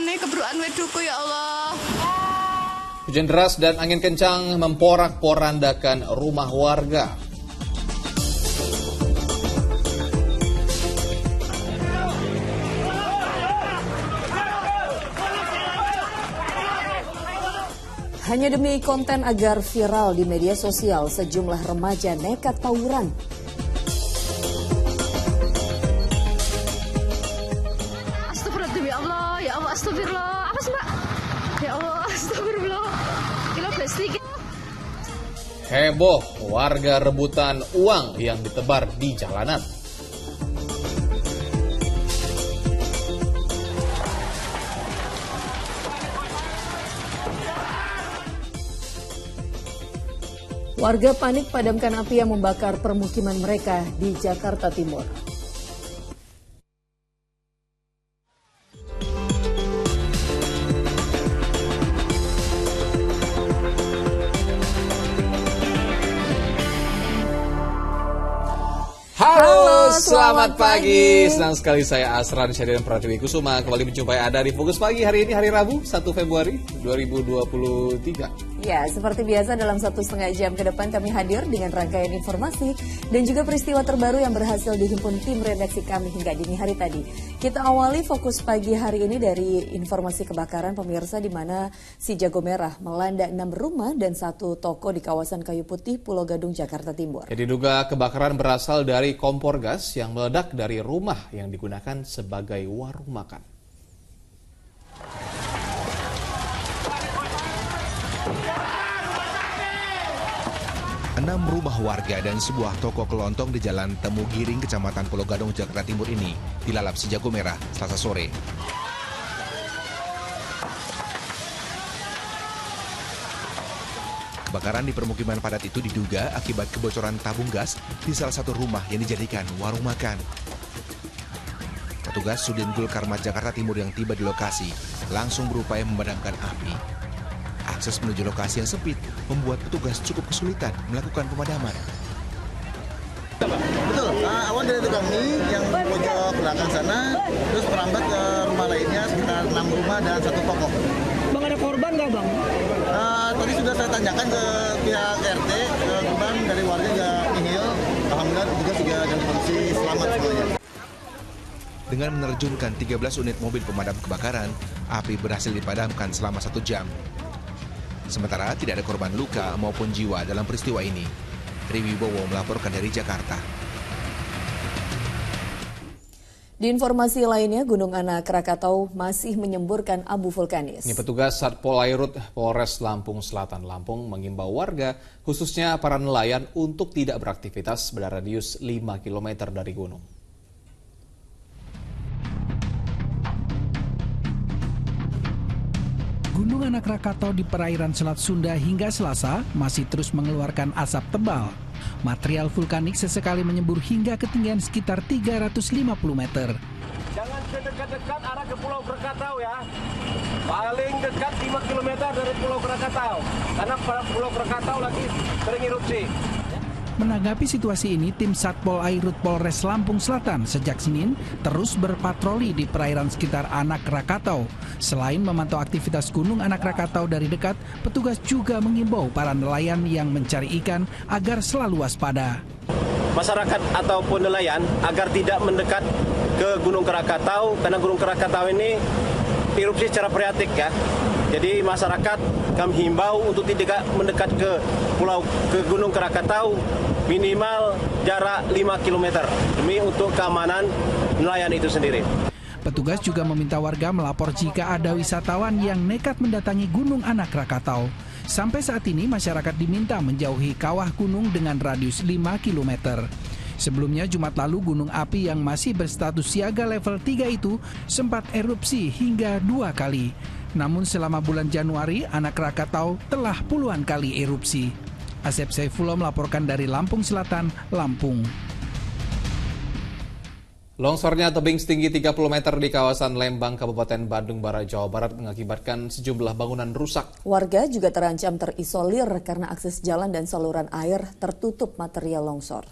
nih kebruan weduku ya Allah. Hujan deras dan angin kencang memporak-porandakan rumah warga. Hanya demi konten agar viral di media sosial, sejumlah remaja nekat tawuran. Astagfirullah ya Allah, ya Allah astagfirullah. Apa sih Mbak? Ya Allah astagfirullah. Kilo plastik. Heboh, warga rebutan uang yang ditebar di jalanan. Warga panik padamkan api yang membakar permukiman mereka di Jakarta Timur. Halo, selamat pagi. Senang sekali saya Asran Syahrian Pratiwi Kusuma kembali menjumpai Anda di Fokus Pagi hari ini, hari Rabu 1 Februari 2023. Ya, seperti biasa dalam 1,5 jam ke depan kami hadir dengan rangkaian informasi dan juga peristiwa terbaru yang berhasil dihimpun tim redaksi kami hingga dini hari tadi. Kita awali Fokus Pagi hari ini dari informasi kebakaran pemirsa di mana si jago merah melanda 6 rumah dan 1 toko di kawasan Kayu Putih, Pulau Gadung, Jakarta Timur. Diduga kebakaran berasal dari kompor gas yang meledak dari rumah yang digunakan sebagai warung makan. Enam rumah warga dan sebuah toko kelontong di Jalan Temu Giring, Kecamatan Pulau Gadung, Jakarta Timur ini dilalap si jago merah Selasa sore. Kebakaran di permukiman padat itu diduga akibat kebocoran tabung gas di salah satu rumah yang dijadikan warung makan. Petugas Sudin Gul Karmat Jakarta Timur yang tiba di lokasi langsung berupaya memadamkan api. Akses menuju lokasi yang sempit membuat petugas cukup kesulitan melakukan pemadaman. Betul, awan dari kami yang pojok belakang sana, terus merambat ke rumah lainnya sekitar 6 rumah dan 1 toko. Bang, ada korban nggak Bang? Tadi sudah saya tanyakan ke pihak RT, korban dari warga nggak nihil. Alhamdulillah petugas juga dalam kondisi selamat semuanya. Dengan menerjunkan 13 unit mobil pemadam kebakaran, api berhasil dipadamkan selama 1 jam. Sementara tidak ada korban luka maupun jiwa dalam peristiwa ini. Riwibowo melaporkan dari Jakarta. Di informasi lainnya, Gunung Anak Krakatau masih menyemburkan abu vulkanis. Ini petugas Satpol Airut Polres Lampung Selatan Lampung mengimbau warga, khususnya para nelayan, untuk tidak beraktivitas pada radius 5 km dari gunung. Gunung Anak Krakatau di perairan Selat Sunda hingga Selasa masih terus mengeluarkan asap tebal. Material vulkanik sesekali menyembur hingga ketinggian sekitar 350 meter. Jangan sedekat-dekat arah ke Pulau Krakatau ya. Paling dekat 5 km dari Pulau Krakatau. Karena Pulau Krakatau lagi sering erupsi. Menanggapi situasi ini, tim Satpol Airut Polres Lampung Selatan sejak Senin terus berpatroli di perairan sekitar Anak Krakatau. Selain memantau aktivitas Gunung Anak Krakatau dari dekat, petugas juga mengimbau para nelayan yang mencari ikan agar selalu waspada. Masyarakat ataupun nelayan agar tidak mendekat ke Gunung Krakatau, karena Gunung Krakatau ini erupsi secara periadik ya. Jadi masyarakat kami himbau untuk tidak mendekat ke Gunung Krakatau minimal jarak 5 km demi untuk keamanan nelayan itu sendiri. Petugas juga meminta warga melapor jika ada wisatawan yang nekat mendatangi Gunung Anak Krakatau. Sampai saat ini masyarakat diminta menjauhi kawah gunung dengan radius 5 km. Sebelumnya Jumat lalu gunung api yang masih berstatus siaga level 3 itu sempat erupsi hingga 2 kali. Namun selama bulan Januari, Anak Krakatau telah puluhan kali erupsi. Asep Saifullah melaporkan dari Lampung Selatan, Lampung. Longsornya tebing setinggi 30 meter di kawasan Lembang, Kabupaten Bandung Barat, Jawa Barat mengakibatkan sejumlah bangunan rusak. Warga juga terancam terisolir karena akses jalan dan saluran air tertutup material longsor.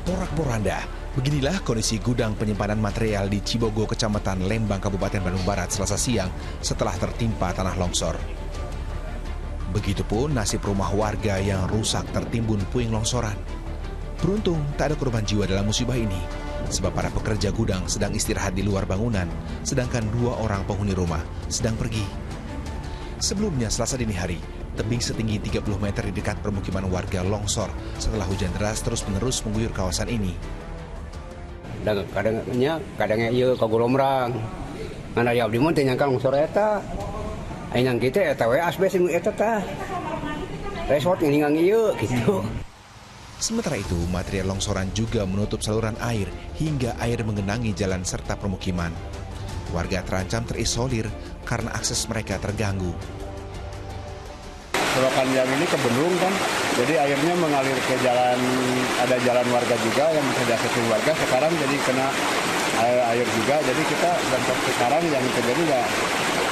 porak-poranda. Beginilah kondisi gudang penyimpanan material di Cibogo, Kecamatan Lembang, Kabupaten Bandung Barat, Selasa siang setelah tertimpa tanah longsor. Begitupun nasib rumah warga yang rusak tertimbun puing longsoran. Beruntung tak ada korban jiwa dalam musibah ini, sebab para pekerja gudang sedang istirahat di luar bangunan, sedangkan 2 orang penghuni rumah sedang pergi. Sebelumnya Selasa dini hari, tebing setinggi 30 meter di dekat permukiman warga longsor setelah hujan deras terus-menerus mengguyur kawasan ini. Kadangnya iya kagulomrang. Mana ya abdi mun teh nyangka longsor eta. Ainang kitu eta we asbes eta tah. Resort ngingang ieu gitu. Sementara itu, material longsoran juga menutup saluran air hingga air mengenangi jalan serta permukiman. Warga terancam terisolir karena akses mereka terganggu. Selokan yang ini kebendung kan, jadi airnya mengalir ke jalan, ada jalan warga juga yang bisa diakses warga. Sekarang jadi kena air juga, jadi kita dampak sekarang yang terjadi ya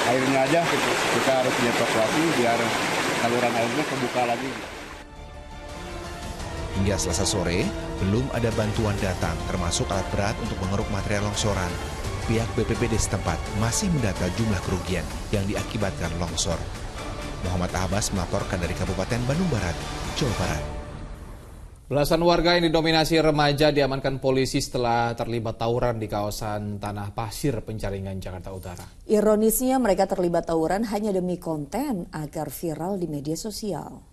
airnya aja, kita harus dievakuasi biar saluran airnya kebuka lagi. Hingga Selasa sore, belum ada bantuan datang, termasuk alat berat untuk mengeruk material longsoran. Pihak BPBD setempat masih mendata jumlah kerugian yang diakibatkan longsor. Muhammad Abbas melaporkan dari Kabupaten Bandung Barat, Jawa Barat. Belasan warga yang didominasi remaja diamankan polisi setelah terlibat tawuran di kawasan Tanah Pasir, Penjaringan, Jakarta Utara. Ironisnya mereka terlibat tawuran hanya demi konten agar viral di media sosial.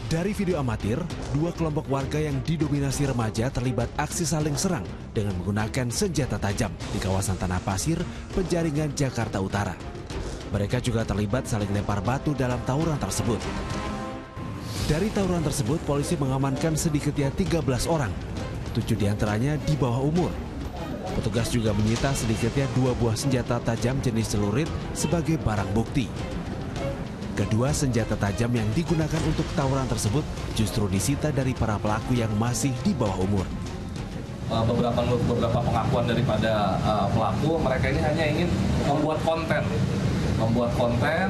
Dari video amatir, 2 kelompok warga yang didominasi remaja terlibat aksi saling serang dengan menggunakan senjata tajam di kawasan Tanah Pasir, Penjaringan, Jakarta Utara. Mereka juga terlibat saling lempar batu dalam tawuran tersebut. Dari tawuran tersebut, polisi mengamankan sedikitnya 13 orang, 7 diantaranya di bawah umur. Petugas juga menyita sedikitnya 2 buah senjata tajam jenis celurit sebagai barang bukti. Kedua senjata tajam yang digunakan untuk tawuran tersebut justru disita dari para pelaku yang masih di bawah umur. Beberapa pengakuan daripada pelaku, mereka ini hanya ingin membuat konten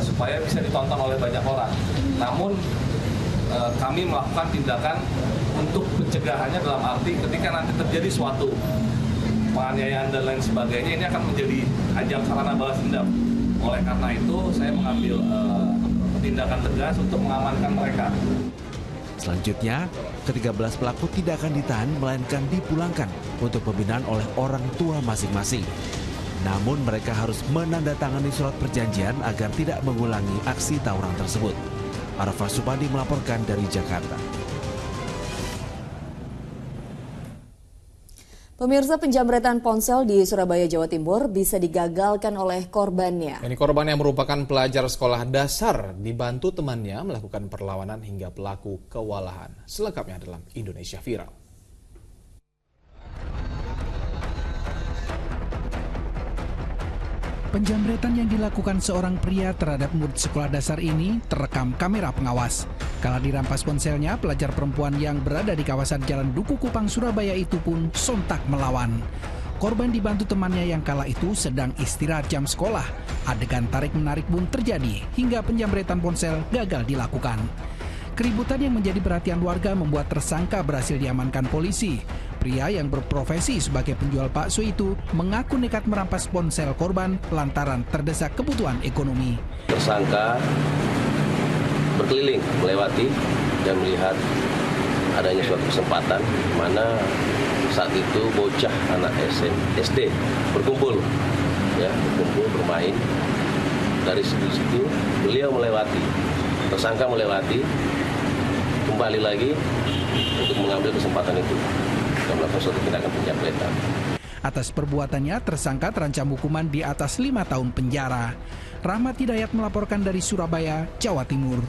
supaya bisa ditonton oleh banyak orang. Namun kami melakukan tindakan untuk pencegahannya dalam arti ketika nanti terjadi suatu penganiayaan dan lain sebagainya, ini akan menjadi ajang sarana balas dendam. Oleh karena itu, saya mengambil tindakan tegas untuk mengamankan mereka. Selanjutnya, ke-13 pelaku tidak akan ditahan, melainkan dipulangkan untuk pembinaan oleh orang tua masing-masing. Namun mereka harus menandatangani surat perjanjian agar tidak mengulangi aksi tawuran tersebut. Arafah Supandi melaporkan dari Jakarta. Pemirsa, penjamretan ponsel di Surabaya, Jawa Timur bisa digagalkan oleh korbannya. Ini korban yang merupakan pelajar sekolah dasar dibantu temannya melakukan perlawanan hingga pelaku kewalahan. Selengkapnya dalam Indonesia Viral. Penjamretan yang dilakukan seorang pria terhadap murid sekolah dasar ini terekam kamera pengawas. Kala dirampas ponselnya, pelajar perempuan yang berada di kawasan Jalan Duku Kupang, Surabaya itu pun sontak melawan. Korban dibantu temannya yang kala itu sedang istirahat jam sekolah. Adegan tarik-menarik pun terjadi hingga penjamretan ponsel gagal dilakukan. Keributan yang menjadi perhatian warga membuat tersangka berhasil diamankan polisi. Pria yang berprofesi sebagai penjual bakso itu mengaku nekat merampas ponsel korban lantaran terdesak kebutuhan ekonomi. Tersangka berkeliling melewati dan melihat adanya suatu kesempatan di mana saat itu bocah anak SD berkumpul bermain. Dari situ beliau melewati, tersangka melewati, kembali lagi untuk mengambil kesempatan itu dan melakukan suatu tindakan penjamretan. Atas perbuatannya, tersangka terancam hukuman di atas 5 tahun penjara. Rahmat Hidayat melaporkan dari Surabaya, Jawa Timur.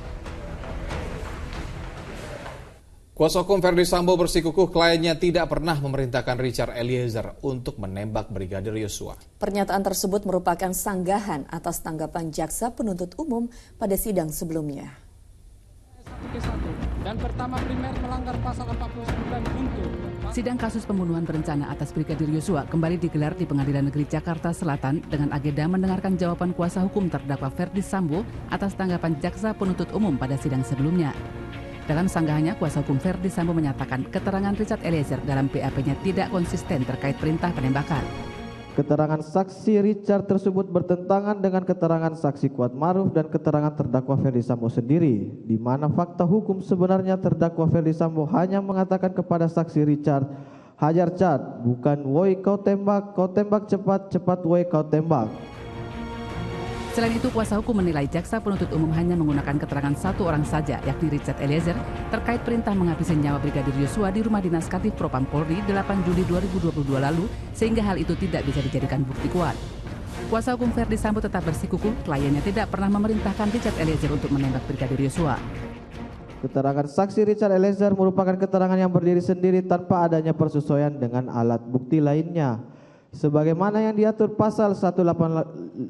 Kuasa hukum Verdi Sambo bersikukuh kliennya tidak pernah memerintahkan Richard Eliezer untuk menembak Brigadir Yosua. Pernyataan tersebut merupakan sanggahan atas tanggapan jaksa penuntut umum pada sidang sebelumnya. Dan pertama primer melanggar pasal 49 untuk Sidang kasus pembunuhan berencana atas Brigadir Yosua kembali digelar di Pengadilan Negeri Jakarta Selatan dengan agenda mendengarkan jawaban kuasa hukum terdakwa Ferdi Sambo atas tanggapan jaksa penuntut umum pada sidang sebelumnya. Dalam sanggahannya, kuasa hukum Ferdi Sambo menyatakan keterangan Richard Eliezer dalam BAP-nya tidak konsisten terkait perintah penembakan. Keterangan saksi Richard tersebut bertentangan dengan keterangan saksi Kuat Maruf dan keterangan terdakwa Ferdi Sambo sendiri, di mana fakta hukum sebenarnya terdakwa Ferdi Sambo hanya mengatakan kepada saksi Richard, "Hajar Cat, bukan woi kau tembak cepat, cepat woi kau tembak." Selain itu, kuasa hukum menilai jaksa penuntut umum hanya menggunakan keterangan satu orang saja, yakni Richard Eliezer, terkait perintah menghabisi nyawa Brigadir Yosua di rumah dinas Kadif Propam Polri 8 Juli 2022 lalu, sehingga hal itu tidak bisa dijadikan bukti kuat. Kuasa hukum Ferdi Sambo tetap bersikukuh kliennya tidak pernah memerintahkan Richard Eliezer untuk menembak Brigadir Yosua. Keterangan saksi Richard Eliezer merupakan keterangan yang berdiri sendiri tanpa adanya persesuaian dengan alat bukti lainnya. Sebagaimana yang diatur pasal 185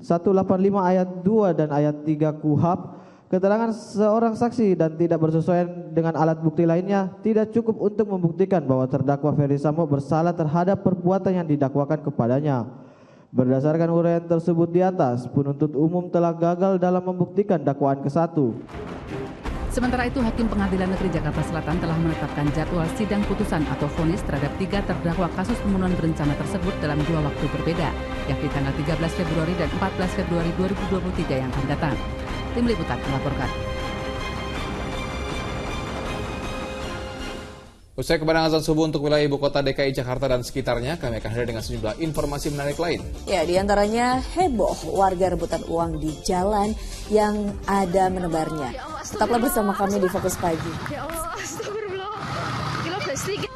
ayat 2 dan ayat 3 KUHP, keterangan seorang saksi dan tidak bersesuaian dengan alat bukti lainnya tidak cukup untuk membuktikan bahwa terdakwa Ferdi Sambo bersalah terhadap perbuatan yang didakwakan kepadanya. Berdasarkan uraian tersebut di atas, penuntut umum telah gagal dalam membuktikan dakwaan ke-1. Sementara itu, Hakim Pengadilan Negeri Jakarta Selatan telah menetapkan jadwal sidang putusan atau vonis terhadap 3 terdakwa kasus pembunuhan berencana tersebut dalam 2 waktu berbeda, yakni tanggal 13 Februari dan 14 Februari 2023 yang akan datang. Tim Liputan melaporkan. Usai kemenangan azan subuh untuk wilayah ibu kota DKI Jakarta dan sekitarnya, kami akan hadir dengan sejumlah informasi menarik lain. Ya, diantaranya heboh warga rebutan uang di jalan yang ada menebarnya. Tetaplah bersama kami di Fokus Pagi. Ya Allah, astagfirullah. Kilo plastik.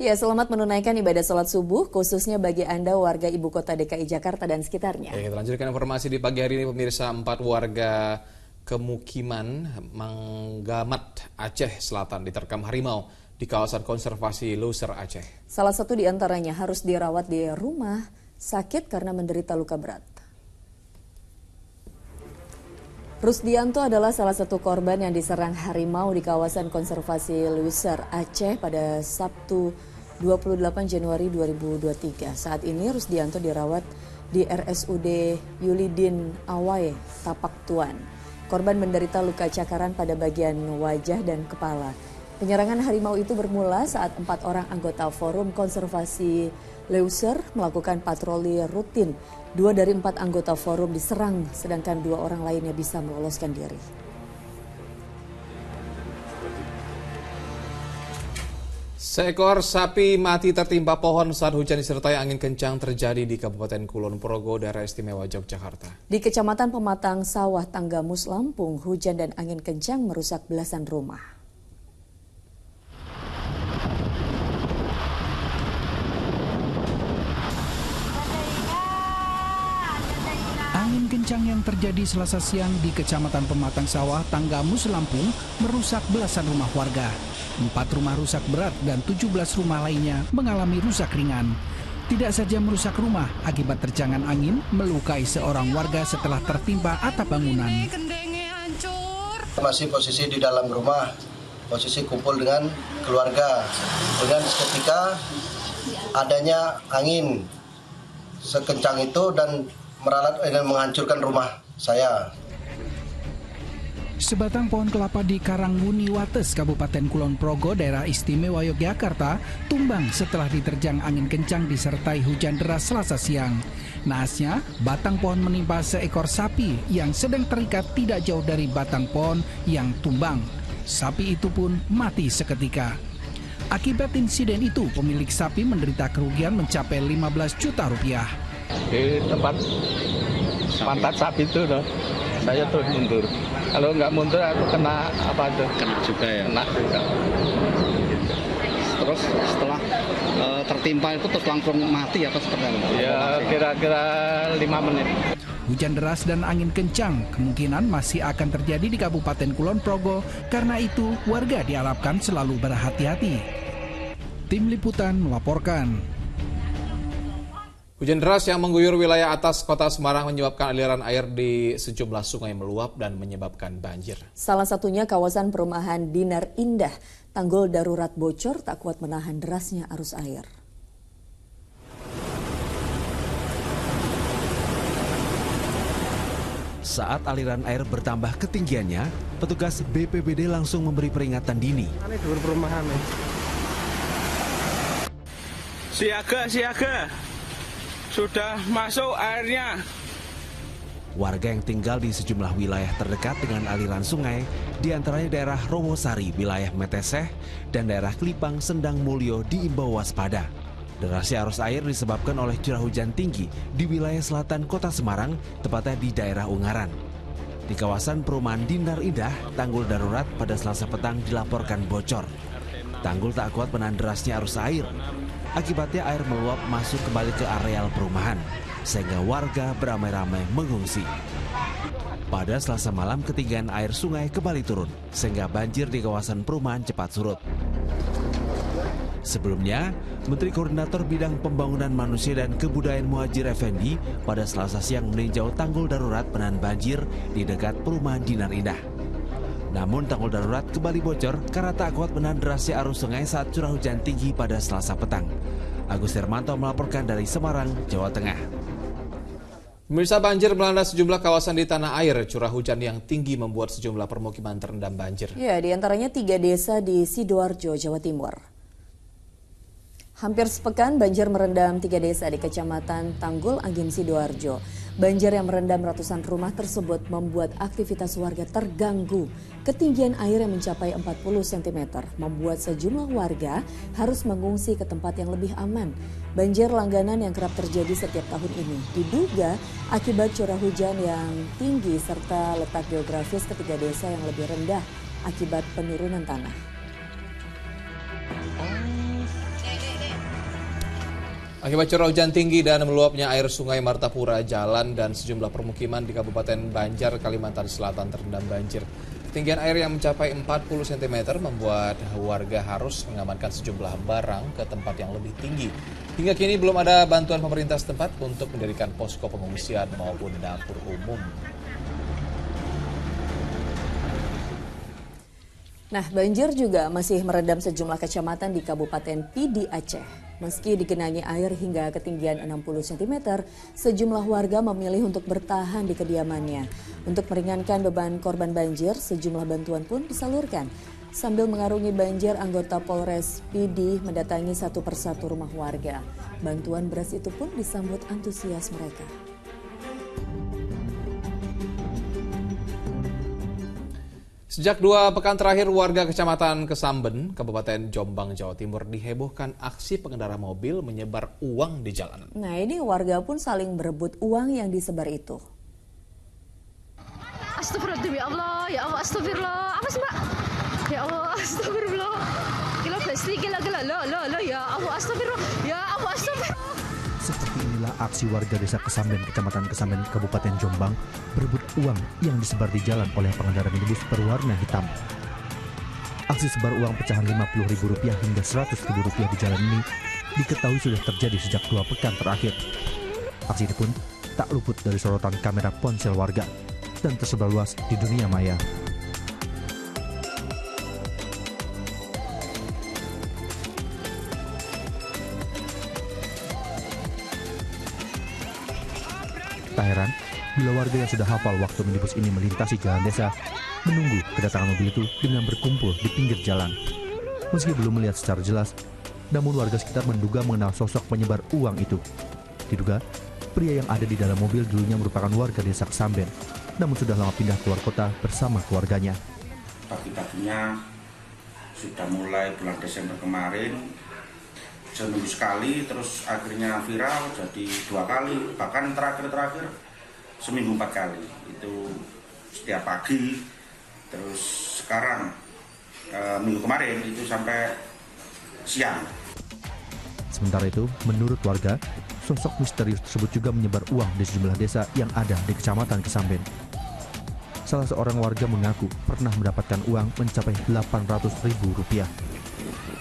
Ya, selamat menunaikan ibadah sholat subuh, khususnya bagi Anda warga ibu kota DKI Jakarta dan sekitarnya. Ya, kita lanjutkan informasi di pagi hari ini, pemirsa. 4 warga kemukiman Manggamat, Aceh Selatan diterkam harimau di kawasan konservasi Loser, Aceh. Salah satu di antaranya harus dirawat di rumah sakit karena menderita luka berat. Rusdianto adalah salah satu korban yang diserang harimau di kawasan konservasi Loser, Aceh pada Sabtu 28 Januari 2023. Saat ini Rusdianto dirawat di RSUD Yulidin Awai, Tapak Tuan. Korban menderita luka cakaran pada bagian wajah dan kepala. Penyerangan harimau itu bermula saat 4 orang anggota Forum Konservasi Loser melakukan patroli rutin. 2 dari 4 anggota forum diserang, sedangkan 2 orang lainnya bisa meloloskan diri. Seekor sapi mati tertimpa pohon saat hujan disertai angin kencang terjadi di Kabupaten Kulon Progo, Daerah Istimewa Yogyakarta. Di Kecamatan Pematang Sawah, Tanggamus, Lampung, hujan dan angin kencang merusak belasan rumah. Angin kencang yang terjadi Selasa siang di Kecamatan Pematang Sawah, Tanggamus, Lampung merusak belasan rumah warga. 4 rumah rusak berat dan 17 rumah lainnya mengalami rusak ringan. Tidak saja merusak rumah, akibat terjangan angin melukai seorang warga setelah tertimpa atap bangunan. Masih posisi di dalam rumah, posisi kumpul dengan keluarga. Dengan seketika adanya angin sekencang itu dan menghancurkan rumah saya. Sebatang pohon kelapa di Karangwuni Wates, Kabupaten Kulon Progo, Daerah Istimewa Yogyakarta, tumbang setelah diterjang angin kencang disertai hujan deras Selasa siang. Naasnya, batang pohon menimpa seekor sapi yang sedang terikat tidak jauh dari batang pohon yang tumbang. Sapi itu pun mati seketika. Akibat insiden itu, pemilik sapi menderita kerugian mencapai 15 juta rupiah. Di tempat pantat sapi itu loh, saya terus mundur. Kalau nggak mundur aku kena apa tuh? Kena juga ya? Kena juga. Terus setelah tertimpa itu terus langsung mati atau seperti apa? Ya kira-kira 5 menit. Hujan deras dan angin kencang kemungkinan masih akan terjadi di Kabupaten Kulon Progo. Karena itu warga diharapkan selalu berhati-hati. Tim Liputan melaporkan. Hujan deras yang mengguyur wilayah atas kota Semarang menyebabkan aliran air di sejumlah sungai meluap dan menyebabkan banjir. Salah satunya kawasan perumahan Dinar Indah. Tanggul darurat bocor tak kuat menahan derasnya arus air. Saat aliran air bertambah ketinggiannya, petugas BPBD langsung memberi peringatan dini. Siaga. Sudah masuk airnya. Warga yang tinggal di sejumlah wilayah terdekat dengan aliran sungai, diantaranya daerah Rowosari, wilayah Meteseh, dan daerah Kelipang, Sendang Mulyo diimbau waspada. Derasnya arus air disebabkan oleh curah hujan tinggi di wilayah selatan kota Semarang, tepatnya di daerah Ungaran. Di kawasan perumahan Dinar Indah, tanggul darurat pada Selasa petang dilaporkan bocor. Tanggul tak kuat menahan derasnya arus air. Akibatnya air meluap masuk kembali ke areal perumahan, sehingga warga beramai-ramai mengungsi. Pada Selasa malam, ketinggian air sungai kembali turun, sehingga banjir di kawasan perumahan cepat surut. Sebelumnya, Menteri Koordinator Bidang Pembangunan Manusia dan Kebudayaan Muhadjir Effendi pada Selasa siang meninjau tanggul darurat penahan banjir di dekat perumahan Dinar Indah. Namun tanggul darurat kembali bocor karena tak kuat menahan derasnya arus sungai saat curah hujan tinggi pada Selasa petang. Agus Hermanto melaporkan dari Semarang, Jawa Tengah. Pemirsa, banjir melanda sejumlah kawasan di tanah air. Curah hujan yang tinggi membuat sejumlah permukiman terendam banjir. Ya, di antaranya 3 desa di Sidoarjo, Jawa Timur. Hampir sepekan banjir merendam 3 desa di Kecamatan Tanggul Anggim, Sidoarjo. Banjir yang merendam ratusan rumah tersebut membuat aktivitas warga terganggu. Ketinggian air yang mencapai 40 cm membuat sejumlah warga harus mengungsi ke tempat yang lebih aman. Banjir langganan yang kerap terjadi setiap tahun ini diduga akibat curah hujan yang tinggi serta letak geografis ketiga desa yang lebih rendah akibat penurunan tanah. Akibat curah hujan tinggi dan meluapnya air sungai Martapura, jalan dan sejumlah permukiman di Kabupaten Banjar, Kalimantan Selatan terendam banjir. Ketinggian air yang mencapai 40 cm membuat warga harus mengamankan sejumlah barang ke tempat yang lebih tinggi. Hingga kini belum ada bantuan pemerintah setempat untuk mendirikan posko pengungsian maupun dapur umum. Nah, banjir juga masih merendam sejumlah kecamatan di Kabupaten Pidi, Aceh. Meski digenangi air hingga ketinggian 60 cm, sejumlah warga memilih untuk bertahan di kediamannya. Untuk meringankan beban korban banjir, sejumlah bantuan pun disalurkan. Sambil mengarungi banjir, anggota Polres Pidi mendatangi satu persatu rumah warga. Bantuan beras itu pun disambut antusias mereka. Sejak 2 pekan terakhir, warga Kecamatan Kesamben, Kabupaten Jombang, Jawa Timur dihebohkan aksi pengendara mobil menyebar uang di jalanan. Nah, ini warga pun saling berebut uang yang disebar itu. Astagfirullah, ya Allah, astagfirullah. Apa sih, Mbak? Ya Allah, astagfirullah. Kilo plastik, gila, lo, ya Allah, astagfirullah. Ya Allah, astagfirullah. Seperti inilah aksi warga desa Kesamben, Kecamatan Kesamben, Kabupaten Jombang, berebut uang yang disebar di jalan oleh pengendara minibus berwarna hitam. Aksi sebar uang pecahan Rp50.000 hingga Rp100.000 di jalan ini diketahui sudah terjadi sejak 2 pekan terakhir. Aksi ini pun tak luput dari sorotan kamera ponsel warga dan tersebar luas di dunia maya. Tak heran bila warga yang sudah hafal waktu minibus ini melintasi jalan desa menunggu kedatangan mobil itu dengan berkumpul di pinggir jalan. Meski belum melihat secara jelas, namun warga sekitar menduga mengenal sosok penyebar uang itu. Diduga, pria yang ada di dalam mobil dulunya merupakan warga desa Kesamben, namun sudah lama pindah keluar kota bersama keluarganya. Pagi-paginya sudah mulai bulan Desember kemarin, seminggu sekali, terus akhirnya viral jadi 2 kali, bahkan terakhir seminggu 4 kali. Itu setiap pagi, terus sekarang minggu kemarin itu sampai siang. Sementara itu, menurut warga, sosok misterius tersebut juga menyebar uang di sejumlah desa yang ada di Kecamatan Kesamben. Salah seorang warga mengaku pernah mendapatkan uang mencapai Rp800.000.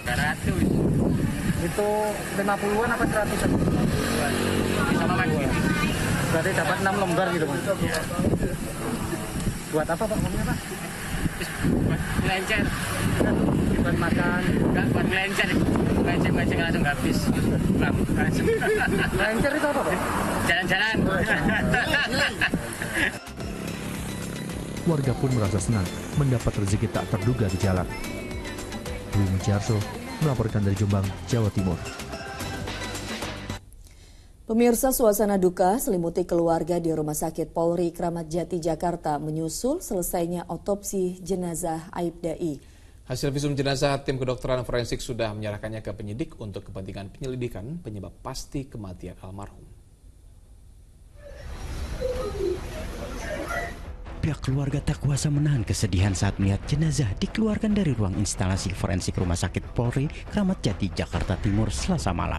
100. Itu 50-an apa 100-an? Sama Mas. Berarti dapat 6 lembar gitu, Mas. Buat apa, Pak? Uangnya, Pak? Buat melencer. Buat makan. Enggak, buat melencer. Melencer langsung habis. Pulang. Melencer itu apa, Pak? Jalan-jalan. Warga pun merasa senang mendapat rezeki tak terduga di jalan. Dwi Mujarso melaporkan dari Jombang, Jawa Timur. Pemirsa, suasana duka selimuti keluarga di Rumah Sakit Polri Kramat Jati, Jakarta menyusul selesainya otopsi jenazah Aibda I. Hasil visum jenazah tim kedokteran forensik sudah menyerahkannya ke penyidik untuk kepentingan penyelidikan penyebab pasti kematian almarhum. Pihak keluarga tak kuasa menahan kesedihan saat melihat jenazah dikeluarkan dari ruang instalasi forensik Rumah Sakit Polri Kramat Jati, Jakarta Timur Selasa malam.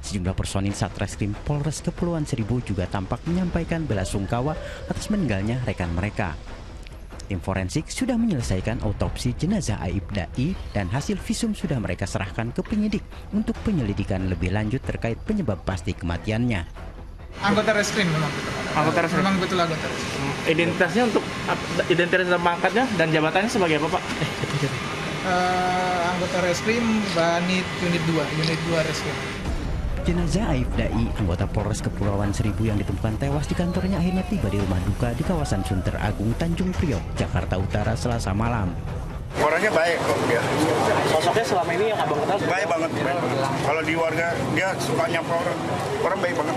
Sejumlah personil Satreskrim Polres Kepulauan Seribu juga tampak menyampaikan bela sungkawa atas meninggalnya rekan mereka. Tim forensik sudah menyelesaikan autopsi jenazah Aibda I dan hasil visum sudah mereka serahkan ke penyidik untuk penyelidikan lebih lanjut terkait penyebab pasti kematiannya. Anggota reskrim memang. Anggota reskrim. Memang betul anggota reskrim. Identitasnya untuk identitas dan pangkatnya dan jabatannya sebagai apa, Pak? Anggota reskrim Banit Unit 2 reskrim. Jenazah Aibda I, anggota Polres Kepulauan Seribu yang ditemukan tewas di kantornya akhirnya tiba di rumah duka di kawasan Sunter Agung, Tanjung Priok, Jakarta Utara Selasa malam. Orangnya baik kok dia. Sosoknya selama ini yang abang kenal? Baik banget. Kalau di warga dia suka nyapa orang baik banget.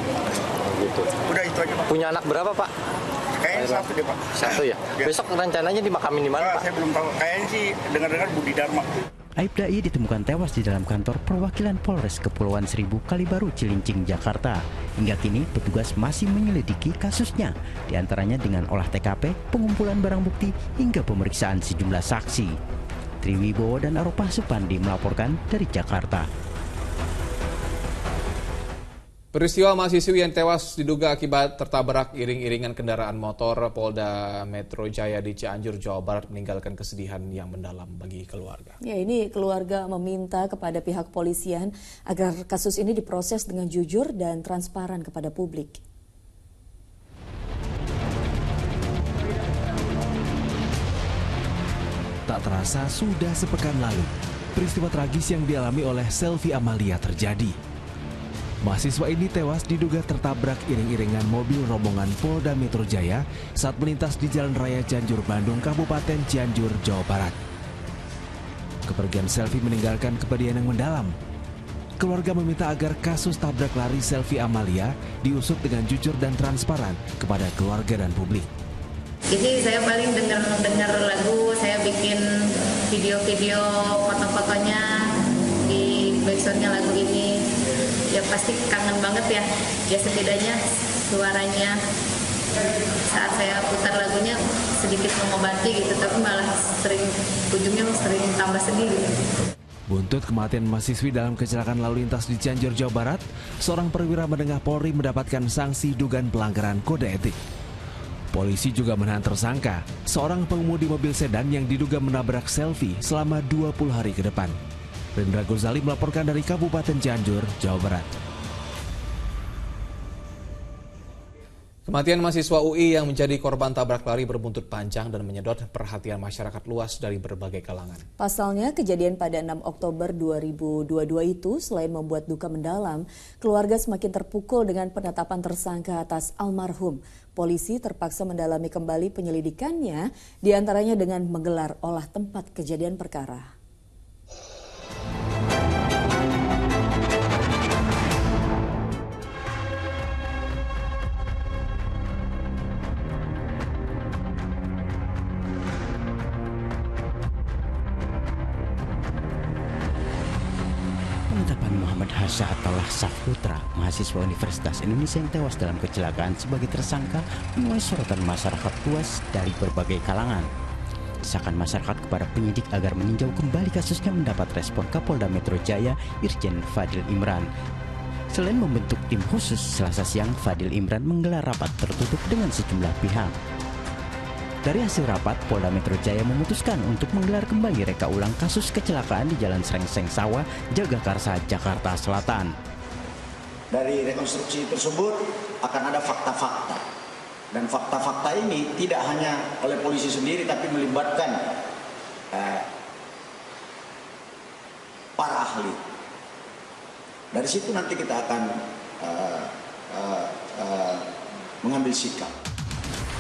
Gitu. Udah itu aja, Pak. Punya anak berapa, Pak? Kayaknya satu deh, Pak. Satu ya? Besok rencananya dimakamin di mana, Pak? Saya belum tahu. Kayaknya sih dengar-dengar Budi Dharma. Aibda I ditemukan tewas di dalam kantor perwakilan Polres Kepulauan Seribu Kalibaru, Cilincing, Jakarta. Hingga kini petugas masih menyelidiki kasusnya, diantaranya dengan olah TKP, pengumpulan barang bukti, hingga pemeriksaan sejumlah saksi. Triwibowo dan Aropah Supandi melaporkan dari Jakarta. Peristiwa mahasiswi yang tewas diduga akibat tertabrak iring-iringan kendaraan motor Polda Metro Jaya di Cianjur, Jawa Barat meninggalkan kesedihan yang mendalam bagi keluarga. Ya, ini keluarga meminta kepada pihak polisian agar kasus ini diproses dengan jujur dan transparan kepada publik. Tak terasa sudah sepekan lalu, peristiwa tragis yang dialami oleh Selvi Amalia terjadi. Mahasiswa ini tewas diduga tertabrak iring-iringan mobil rombongan Polda Metro Jaya saat melintas di Jalan Raya Cianjur, Bandung, Kabupaten Cianjur, Jawa Barat. Kepergian Selvi meninggalkan kepedihan yang mendalam. Keluarga meminta agar kasus tabrak lari Selvi Amalia diusut dengan jujur dan transparan kepada keluarga dan publik. Jadi saya paling dengar lagu, saya bikin video-video foto-fotonya di backsoundnya lagu ini. Ya pasti kangen banget ya. Ya setidaknya suaranya saat saya putar lagunya sedikit mengobati gitu, tapi malah ujungnya sering tambah sedih gitu. Buntut kematian mahasiswi dalam kecelakaan lalu lintas di Cianjur, Jawa Barat, seorang perwira menengah Polri mendapatkan sanksi dugaan pelanggaran kode etik. Polisi juga menahan tersangka, seorang pengemudi mobil sedan yang diduga menabrak Selvi selama 20 hari ke depan. Rendra Gozali melaporkan dari Kabupaten Cianjur, Jawa Barat. Kematian mahasiswa UI yang menjadi korban tabrak lari berbuntut panjang dan menyedot perhatian masyarakat luas dari berbagai kalangan. Pasalnya, kejadian pada 6 Oktober 2022 itu selain membuat duka mendalam, keluarga semakin terpukul dengan penetapan tersangka atas almarhum. Polisi terpaksa mendalami kembali penyelidikannya, diantaranya dengan menggelar olah tempat kejadian perkara. Penetapan Muhammad Hasha atau Lahsaf Putra, mahasiswa Universitas Indonesia yang tewas dalam kecelakaan sebagai tersangka menuai sorotan masyarakat luas dari berbagai kalangan. Desakan masyarakat kepada penyidik agar meninjau kembali kasusnya mendapat respon Kapolda Metro Jaya Irjen Fadil Imran. Selain membentuk tim khusus, Selasa siang Fadil Imran menggelar rapat tertutup dengan sejumlah pihak. Dari hasil rapat, Polda Metro Jaya memutuskan untuk menggelar kembali reka ulang kasus kecelakaan di Jalan Srengseng Sawah, Jagakarsa, Jakarta Selatan. Dari rekonstruksi tersebut akan ada fakta-fakta. Dan fakta-fakta ini tidak hanya oleh polisi sendiri, tapi melibatkan para ahli. Dari situ nanti kita akan mengambil sikap.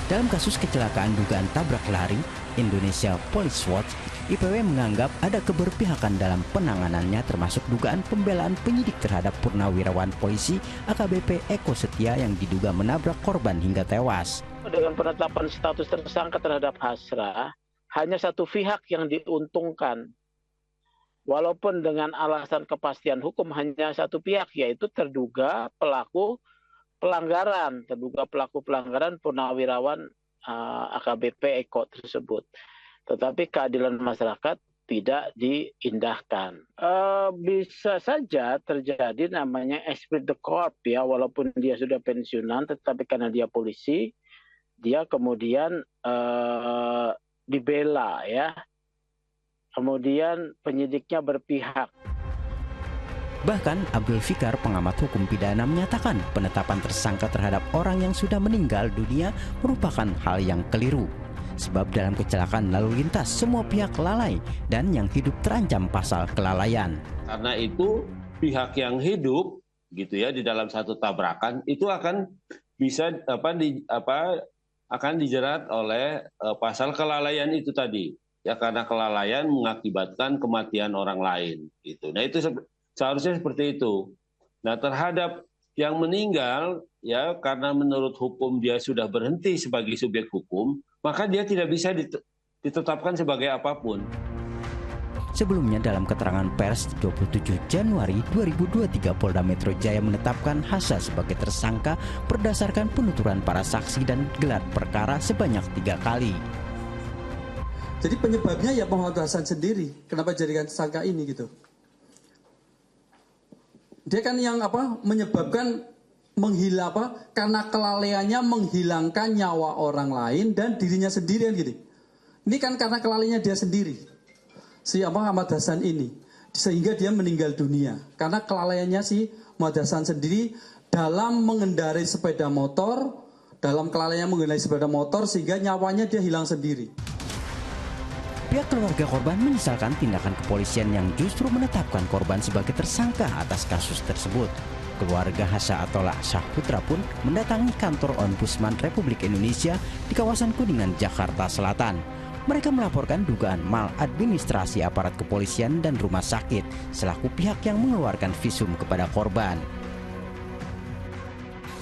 Dalam kasus kecelakaan dugaan tabrak lari, Indonesia Police Watch, IPW menganggap ada keberpihakan dalam penanganannya termasuk dugaan pembelaan penyidik terhadap purnawirawan polisi AKBP Eko Setia yang diduga menabrak korban hingga tewas. Dengan penetapan status tersangka terhadap Hasra, hanya satu pihak yang diuntungkan. Walaupun dengan alasan kepastian hukum hanya satu pihak, yaitu terduga pelaku pelanggaran purnawirawan AKBP Eko tersebut. Tetapi keadilan masyarakat tidak diindahkan. Bisa saja terjadi namanya esprit de corps ya, walaupun dia sudah pensiunan, tetapi karena dia polisi, dia kemudian dibela ya. Kemudian penyidiknya berpihak. Bahkan Abdul Fikar, pengamat hukum pidana, menyatakan penetapan tersangka terhadap orang yang sudah meninggal dunia merupakan hal yang keliru. Sebab dalam kecelakaan lalu lintas semua pihak lalai dan yang hidup terancam pasal kelalaian. Karena itu pihak yang hidup gitu ya di dalam satu tabrakan itu akan bisa akan dijerat oleh pasal kelalaian itu tadi. Ya karena kelalaian mengakibatkan kematian orang lain gitu. Nah itu seharusnya seperti itu. Nah terhadap yang meninggal ya karena menurut hukum dia sudah berhenti sebagai subjek hukum, maka dia tidak bisa ditetapkan sebagai apapun. Sebelumnya dalam keterangan pers 27 Januari 2023 Polda Metro Jaya menetapkan Hasha sebagai tersangka berdasarkan penuturan para saksi dan gelar perkara sebanyak 3 kali. Jadi penyebabnya ya Muhammad Hasan sendiri. Kenapa jadikan tersangka ini gitu? Dia kan yang menyebabkan karena kelalaiannya menghilangkan nyawa orang lain dan dirinya sendiri kan gitu. Ini kan karena kelalaiannya dia sendiri. Si Muhammad Hasan ini sehingga dia meninggal dunia karena kelalaiannya si Muhammad Hasan sendiri dalam mengendarai sepeda motor, sehingga nyawanya dia hilang sendiri. Pihak keluarga korban menyesalkan tindakan kepolisian yang justru menetapkan korban sebagai tersangka atas kasus tersebut. Keluarga Hasha Atollah Syahputra pun mendatangi kantor Ombudsman Republik Indonesia di kawasan Kuningan, Jakarta Selatan. Mereka melaporkan dugaan maladministrasi aparat kepolisian dan rumah sakit selaku pihak yang mengeluarkan visum kepada korban.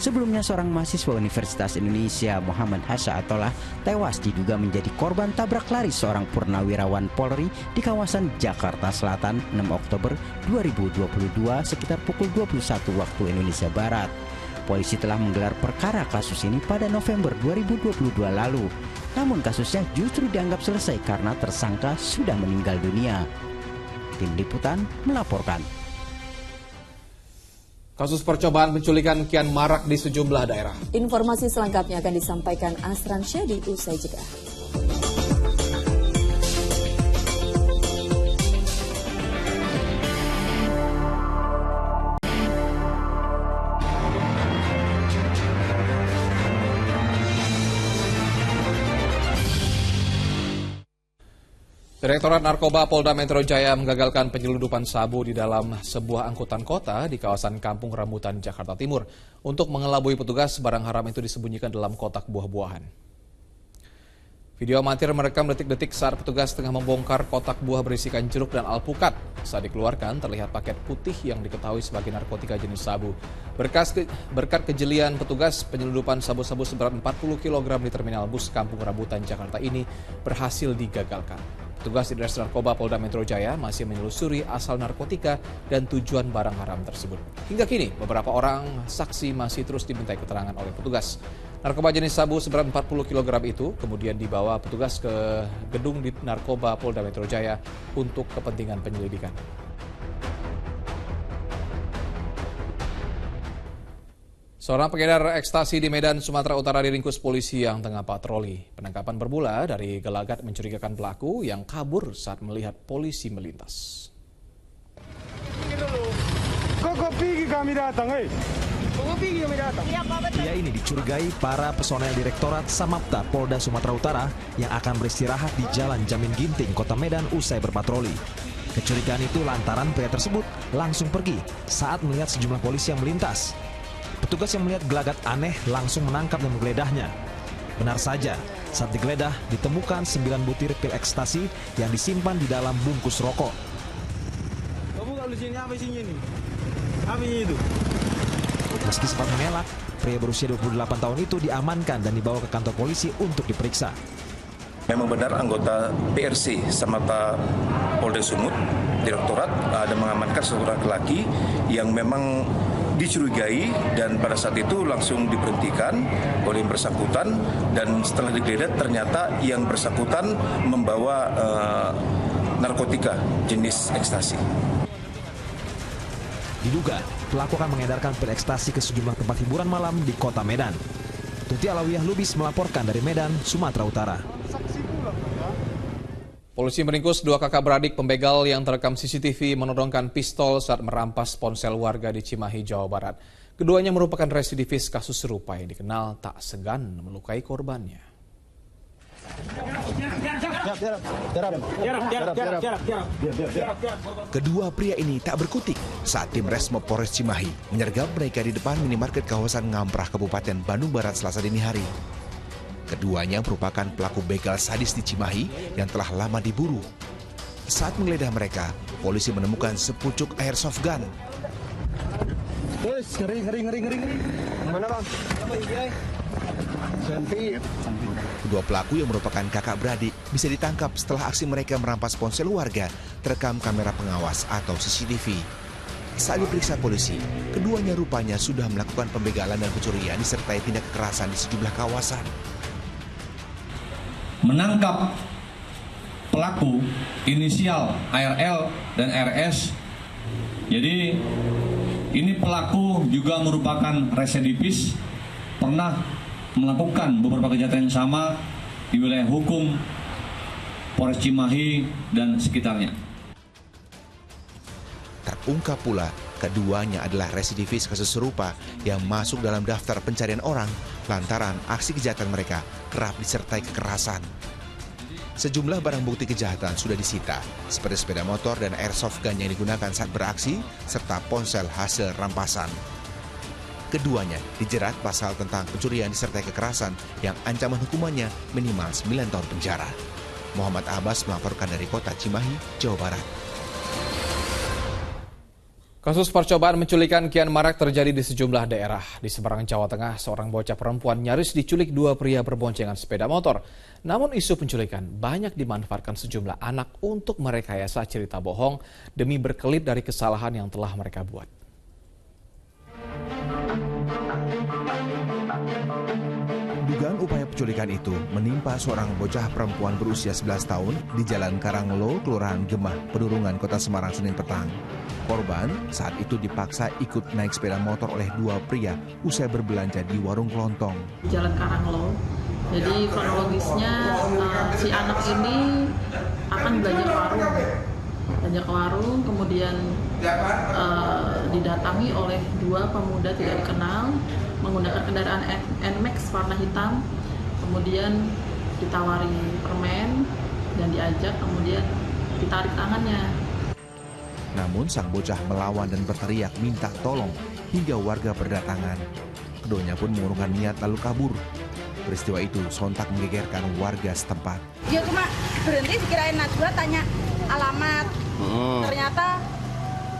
Sebelumnya seorang mahasiswa Universitas Indonesia Muhammad Hasha Atollah tewas diduga menjadi korban tabrak lari seorang purnawirawan Polri di kawasan Jakarta Selatan 6 Oktober 2022 sekitar pukul 21 waktu Indonesia Barat. Polisi telah menggelar perkara kasus ini pada November 2022 lalu. Namun kasusnya justru dianggap selesai karena tersangka sudah meninggal dunia. Tim Liputan melaporkan. Kasus percobaan penculikan kian marak di sejumlah daerah. Informasi selengkapnya akan disampaikan Asran Syadi usai jeda. Direktorat Narkoba Polda Metro Jaya menggagalkan penyelundupan sabu di dalam sebuah angkutan kota di kawasan Kampung Rambutan, Jakarta Timur. Untuk mengelabui petugas, barang haram itu disembunyikan dalam kotak buah-buahan. Video amatir merekam detik-detik saat petugas tengah membongkar kotak buah berisikan jeruk dan alpukat. Saat dikeluarkan, terlihat paket putih yang diketahui sebagai narkotika jenis sabu. Berkat kejelian petugas, penyelundupan sabu-sabu seberat 40 kg di terminal bus Kampung Rambutan, Jakarta ini berhasil digagalkan. Petugas di Ditres Narkoba Polda Metro Jaya masih menelusuri asal narkotika dan tujuan barang haram tersebut. Hingga kini, beberapa orang saksi masih terus dimintai keterangan oleh petugas. Narkoba jenis sabu seberat 40 kg itu kemudian dibawa petugas ke gedung di Narkoba Polda Metro Jaya untuk kepentingan penyelidikan. Seorang pengedar ekstasi di Medan, Sumatera Utara diringkus polisi yang tengah patroli. Penangkapan bermula dari gelagat mencurigakan pelaku yang kabur saat melihat polisi melintas. Pria ini dicurigai para personel Direktorat Samapta Polda Sumatera Utara yang akan beristirahat di Jalan Jamin Ginting, Kota Medan usai berpatroli. Kecurigaan itu lantaran pria tersebut langsung pergi saat melihat sejumlah polisi yang melintas. Petugas yang melihat gelagat aneh langsung menangkap dan menggeledah-nya. Benar saja, saat digeledah ditemukan 9 butir pil ekstasi yang disimpan di dalam bungkus rokok. Kamu kalau di sini apa isinya nih? Apa itu? Meski sempat mengelak, pria berusia 28 tahun itu diamankan dan dibawa ke kantor polisi untuk diperiksa. Memang benar anggota PRC Samapta Polda Sumut, Direktorat, ada mengamankan seorang laki-laki yang memang dicurigai dan pada saat itu langsung diberhentikan oleh yang bersangkutan, dan setelah digeledah ternyata yang bersangkutan membawa narkotika jenis ekstasi. Diduga pelaku akan mengedarkan pil ekstasi ke sejumlah tempat hiburan malam di Kota Medan. Tuti Alawiyah Lubis melaporkan dari Medan, Sumatera Utara. Polisi meringkus 2 kakak beradik pembegal yang terekam CCTV menodongkan pistol saat merampas ponsel warga di Cimahi, Jawa Barat. Keduanya merupakan residivis kasus serupa yang dikenal tak segan melukai korbannya. Kedua pria ini tak berkutik saat tim Resmob Polres Cimahi menyergap mereka di depan minimarket kawasan Ngamprah, Kabupaten Bandung Barat Selasa dini hari. Keduanya merupakan pelaku begal sadis di Cimahi yang telah lama diburu. Saat menggeledah mereka, polisi menemukan sepucuk airsoft gun. Mana bang? Kedua pelaku yang merupakan kakak beradik bisa ditangkap setelah aksi mereka merampas ponsel warga terekam kamera pengawas atau CCTV. Saat diperiksa polisi, keduanya rupanya sudah melakukan pembegalan dan pencurian disertai tindak kekerasan di sejumlah kawasan. Menangkap pelaku inisial ARL dan RS. Jadi ini pelaku juga merupakan residivis, pernah melakukan beberapa kejahatan yang sama di wilayah hukum Polres Cimahi dan sekitarnya. Terungkap pula keduanya adalah residivis kasus serupa yang masuk dalam daftar pencarian orang lantaran aksi kejahatan mereka kerap disertai kekerasan. Sejumlah barang bukti kejahatan sudah disita, seperti sepeda motor dan airsoft gun yang digunakan saat beraksi, serta ponsel hasil rampasan. Keduanya dijerat pasal tentang pencurian disertai kekerasan yang ancaman hukumannya minimal 9 tahun penjara. Muhammad Abbas melaporkan dari kota Cimahi, Jawa Barat. Kasus percobaan menculikan kian marak terjadi di sejumlah daerah. Di Semarang, Jawa Tengah, seorang bocah perempuan nyaris diculik 2 pria berboncengan sepeda motor. Namun isu penculikan banyak dimanfaatkan sejumlah anak untuk merekayasa cerita bohong demi berkelit dari kesalahan yang telah mereka buat. Dugaan upaya penculikan itu menimpa seorang bocah perempuan berusia 11 tahun di Jalan Karanglo, Kelurahan Gemah, Pedurungan, Kota Semarang, Senin petang. Korban saat itu dipaksa ikut naik sepeda motor oleh 2 pria usai berbelanja di warung kelontong. Jalan Karanglo. Jadi kronologisnya si anak ini akan belanja ke warung, kemudian didatangi oleh 2 pemuda tidak dikenal menggunakan kendaraan NMAX warna hitam, kemudian ditawari permen dan diajak, kemudian ditarik tangannya. Namun sang bocah melawan dan berteriak minta tolong hingga warga berdatangan. Keduanya pun mengurungkan niat lalu kabur. Peristiwa itu sontak menggegerkan warga setempat. Dia cuma berhenti dikirain Najwa tanya alamat. Ternyata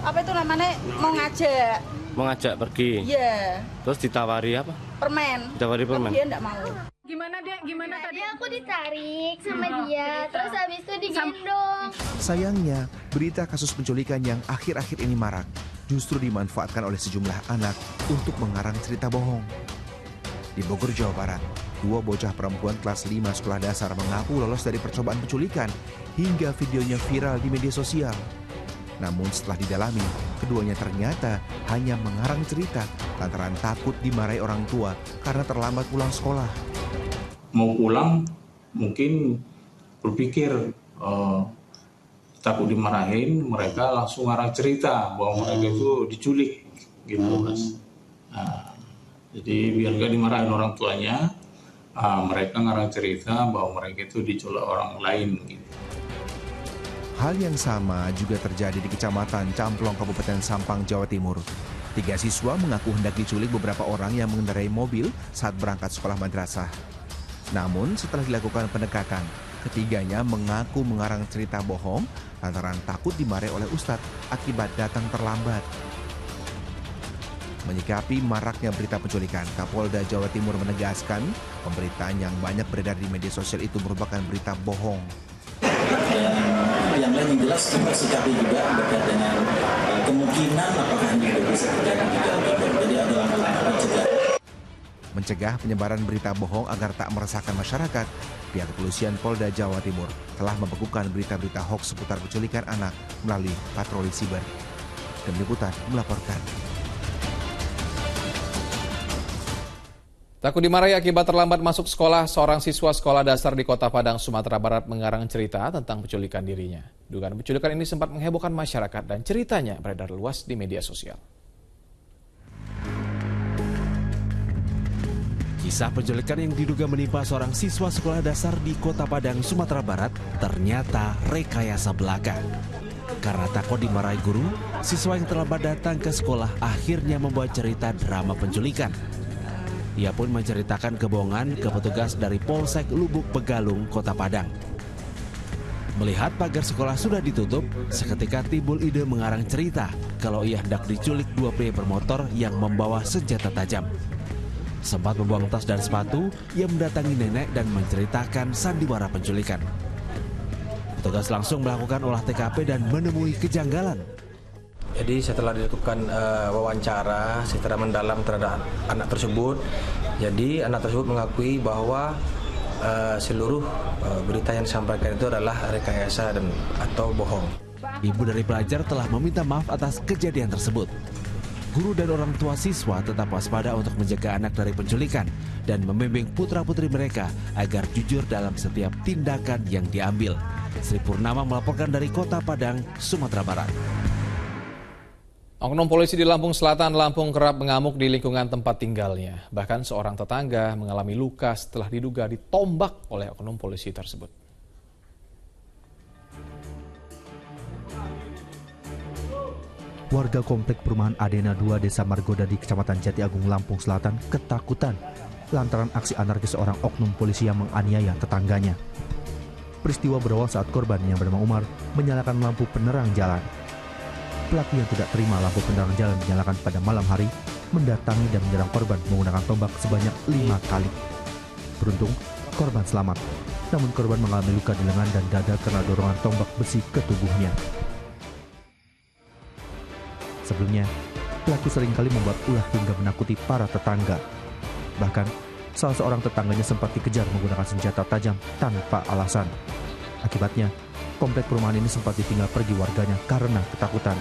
apa itu namanya mau ngajak. Mau ngajak pergi? Iya. Terus ditawari apa? Permen. Ditawari permen? Dia enggak mau. Gimana Dek? Gimana tadi? Aku ditarik sama dia, terus habis itu digendong. Sayangnya, berita kasus penculikan yang akhir-akhir ini marak justru dimanfaatkan oleh sejumlah anak untuk mengarang cerita bohong. Di Bogor, Jawa Barat, 2 bocah perempuan kelas 5 sekolah dasar mengaku lolos dari percobaan penculikan hingga videonya viral di media sosial. Namun setelah didalami, keduanya ternyata hanya mengarang cerita lantaran takut dimarahi orang tua karena terlambat pulang sekolah. Mau pulang mungkin berpikir takut dimarahin, mereka langsung ngarang cerita bahwa mereka itu diculik gitu Mas. Nah, jadi biar gak dimarahin orang tuanya, mereka ngarang cerita bahwa mereka itu diculik orang lain gitu. Hal yang sama juga terjadi di Kecamatan Camplong, Kabupaten Sampang, Jawa Timur. 3 siswa mengaku hendak diculik beberapa orang yang mengendarai mobil saat berangkat sekolah madrasah. Namun setelah dilakukan pendekatan, ketiganya mengaku mengarang cerita bohong lantaran takut dimarahi oleh ustadz akibat datang terlambat. Menyikapi maraknya berita penculikan, Kapolda Jawa Timur menegaskan pemberitaan yang banyak beredar di media sosial itu merupakan berita bohong. Yang lain yang jelas kita sikapi juga berkait dengan kemungkinan apakah ini bisa terjadi di Jawa Timur. Jadi ada langkah-langkah mencegah penyebaran berita bohong agar tak meresahkan masyarakat. Pihak kepolisian Polda Jawa Timur telah membekukan berita-berita hoaks seputar penculikan anak melalui patroli siber. Tim Liputan melaporkan. Takut dimarahi akibat terlambat masuk sekolah, seorang siswa sekolah dasar di Kota Padang, Sumatera Barat mengarang cerita tentang penculikan dirinya. Dugaan penculikan ini sempat menghebohkan masyarakat dan ceritanya beredar luas di media sosial. Kisah penculikan yang diduga menimpa seorang siswa sekolah dasar di Kota Padang, Sumatera Barat ternyata rekayasa belaka. Karena takut dimarahi guru, siswa yang terlambat datang ke sekolah akhirnya membuat cerita drama penculikan. Ia pun menceritakan kebohongan ke petugas dari Polsek Lubuk Begalung, Kota Padang. Melihat pagar sekolah sudah ditutup, seketika timbul ide mengarang cerita kalau ia hendak diculik 2 pria bermotor yang membawa senjata tajam. Sempat membuang tas dan sepatu, ia mendatangi nenek dan menceritakan sandiwara penculikan. Petugas langsung melakukan olah TKP dan menemui kejanggalan. Jadi setelah dilakukan wawancara secara mendalam terhadap anak tersebut, jadi anak tersebut mengakui bahwa seluruh berita yang disampaikan itu adalah rekayasa dan atau bohong. Ibu dari pelajar telah meminta maaf atas kejadian tersebut. Guru dan orang tua siswa tetap waspada untuk menjaga anak dari penculikan dan membimbing putra-putri mereka agar jujur dalam setiap tindakan yang diambil. Sri Purnama melaporkan dari Kota Padang, Sumatera Barat. Oknum polisi di Lampung Selatan, Lampung kerap mengamuk di lingkungan tempat tinggalnya. Bahkan seorang tetangga mengalami luka setelah diduga ditombak oleh oknum polisi tersebut. Warga komplek perumahan Adena 2 Desa Margoda di Kecamatan Jati Agung, Lampung Selatan ketakutan lantaran aksi anarkis seorang oknum polisi yang menganiaya tetangganya. Peristiwa berawal saat korban yang bernama Umar menyalakan lampu penerang jalan. Pelaku yang tidak terima lampu penerang jalan dinyalakan pada malam hari mendatangi dan menyerang korban menggunakan tombak sebanyak 5 kali. Beruntung, korban selamat. Namun korban mengalami luka di lengan dan dada karena dorongan tombak besi ke tubuhnya. Sebelumnya, pelaku seringkali membuat ulah hingga menakuti para tetangga. Bahkan, salah seorang tetangganya sempat dikejar menggunakan senjata tajam tanpa alasan. Akibatnya, komplek perumahan ini sempat ditinggal pergi warganya karena ketakutan.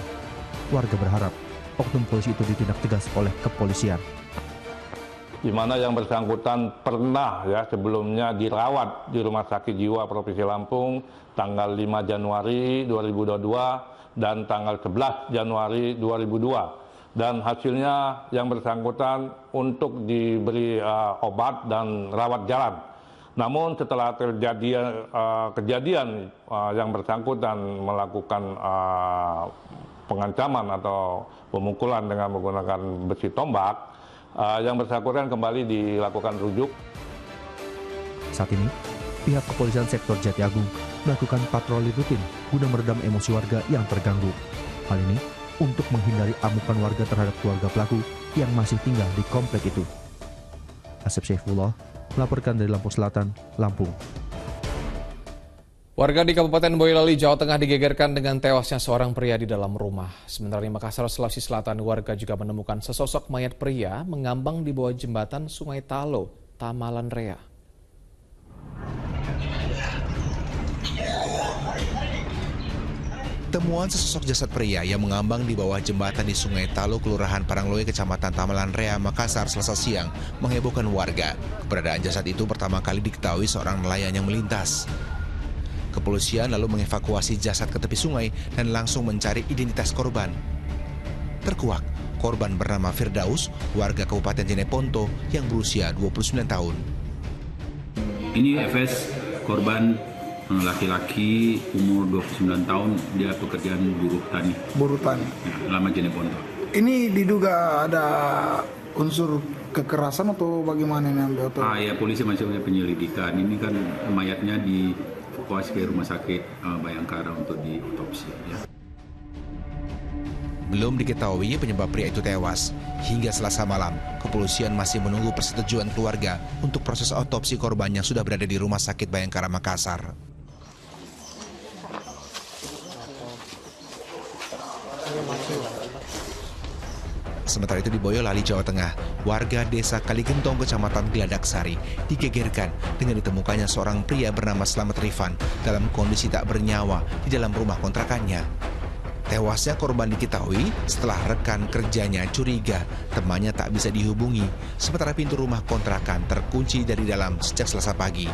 Warga berharap oknum polisi itu ditindak tegas oleh kepolisian. Di mana yang bersangkutan pernah sebelumnya dirawat di Rumah Sakit Jiwa Provinsi Lampung tanggal 5 Januari 2022 dan tanggal 11 Januari 2002. Dan hasilnya yang bersangkutan untuk diberi obat dan rawat jalan. Namun setelah terjadi kejadian yang bersangkutan melakukan pengancaman atau pemukulan dengan menggunakan besi tombak, yang bersangkutan kembali dilakukan rujuk. Saat ini, pihak kepolisian sektor Jati Agung melakukan patroli rutin guna meredam emosi warga yang terganggu. Hal ini untuk menghindari amukan warga terhadap keluarga pelaku yang masih tinggal di komplek itu. Asep Syaifullah melaporkan dari Lampung Selatan, Lampung. Warga di Kabupaten Boyolali, Jawa Tengah digegerkan dengan tewasnya seorang pria di dalam rumah. Sementara di Makassar, Sulawesi Selatan, warga juga menemukan sesosok mayat pria mengambang di bawah jembatan Sungai Talo, Tamalan Rea. Temuan sesosok jasad pria yang mengambang di bawah jembatan di Sungai Talo, Kelurahan Parangloe, Kecamatan Tamalan Rea, Makassar, Selasa siang menghebohkan warga. Keberadaan jasad itu pertama kali diketahui seorang nelayan yang melintas. Kepolisian lalu mengevakuasi jasad ke tepi sungai dan langsung mencari identitas korban. Terkuak, korban bernama Firdaus, warga Kabupaten Jeneponto yang berusia 29 tahun. Ini FS, korban laki-laki umur 29 tahun, dia pekerjaan buruh tani. Buruh tani. Ya, lama Jeneponto. Ini diduga ada unsur kekerasan atau bagaimana ini ambil? Ya, polisi masih punya penyelidikan. Ini kan mayatnya dievakuasi ke rumah sakit Bayangkara untuk diotopsi. Ya. Belum diketahui penyebab pria itu tewas. Hingga Selasa malam, kepolisian masih menunggu persetujuan keluarga untuk proses otopsi korban yang sudah berada di Rumah Sakit Bayangkara Makassar. Sementara itu di Boyolali, Jawa Tengah, warga desa Kaligentong, Kecamatan Gladaksari, digegerkan dengan ditemukannya seorang pria bernama Slamet Rifan dalam kondisi tak bernyawa di dalam rumah kontrakannya. Tewasnya korban diketahui setelah rekan kerjanya curiga temannya tak bisa dihubungi, sementara pintu rumah kontrakan terkunci dari dalam sejak Selasa pagi.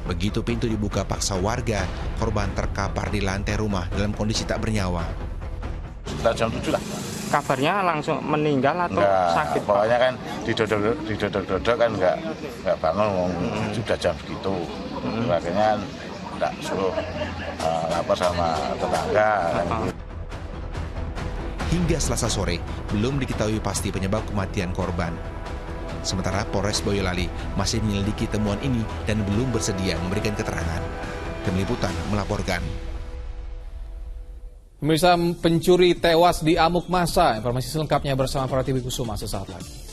Begitu pintu dibuka paksa warga, korban terkapar di lantai rumah dalam kondisi tak bernyawa. Sekitar jam 7 lah. Kabarnya langsung meninggal atau sakit? Pokoknya kan didodok-dodok kan nggak bangun, sudah jam segitu. Akhirnya nggak suruh lapor sama tetangga. Hingga Selasa sore, belum diketahui pasti penyebab kematian korban. Sementara Polres Boyolali masih menyelidiki temuan ini dan belum bersedia memberikan keterangan. Tim Liputan melaporkan. Pemirsa, pencuri tewas di amuk massa. Informasi selengkapnya bersama Pratiwi Kusuma sesaat lagi.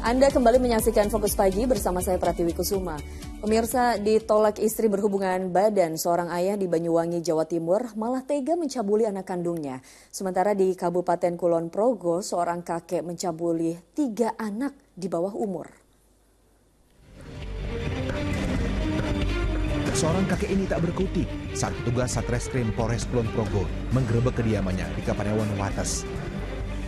Anda kembali menyaksikan Fokus Pagi bersama saya Pratiwi Kusuma. Pemirsa, ditolak istri berhubungan badan, seorang ayah di Banyuwangi, Jawa Timur malah tega mencabuli anak kandungnya. Sementara di Kabupaten Kulon Progo, seorang kakek mencabuli 3 anak di bawah umur. Seorang kakek ini tak berkutik saat petugas Satreskrim Polres Kulon Progo menggerebek kediamannya di Kapanewon Wates.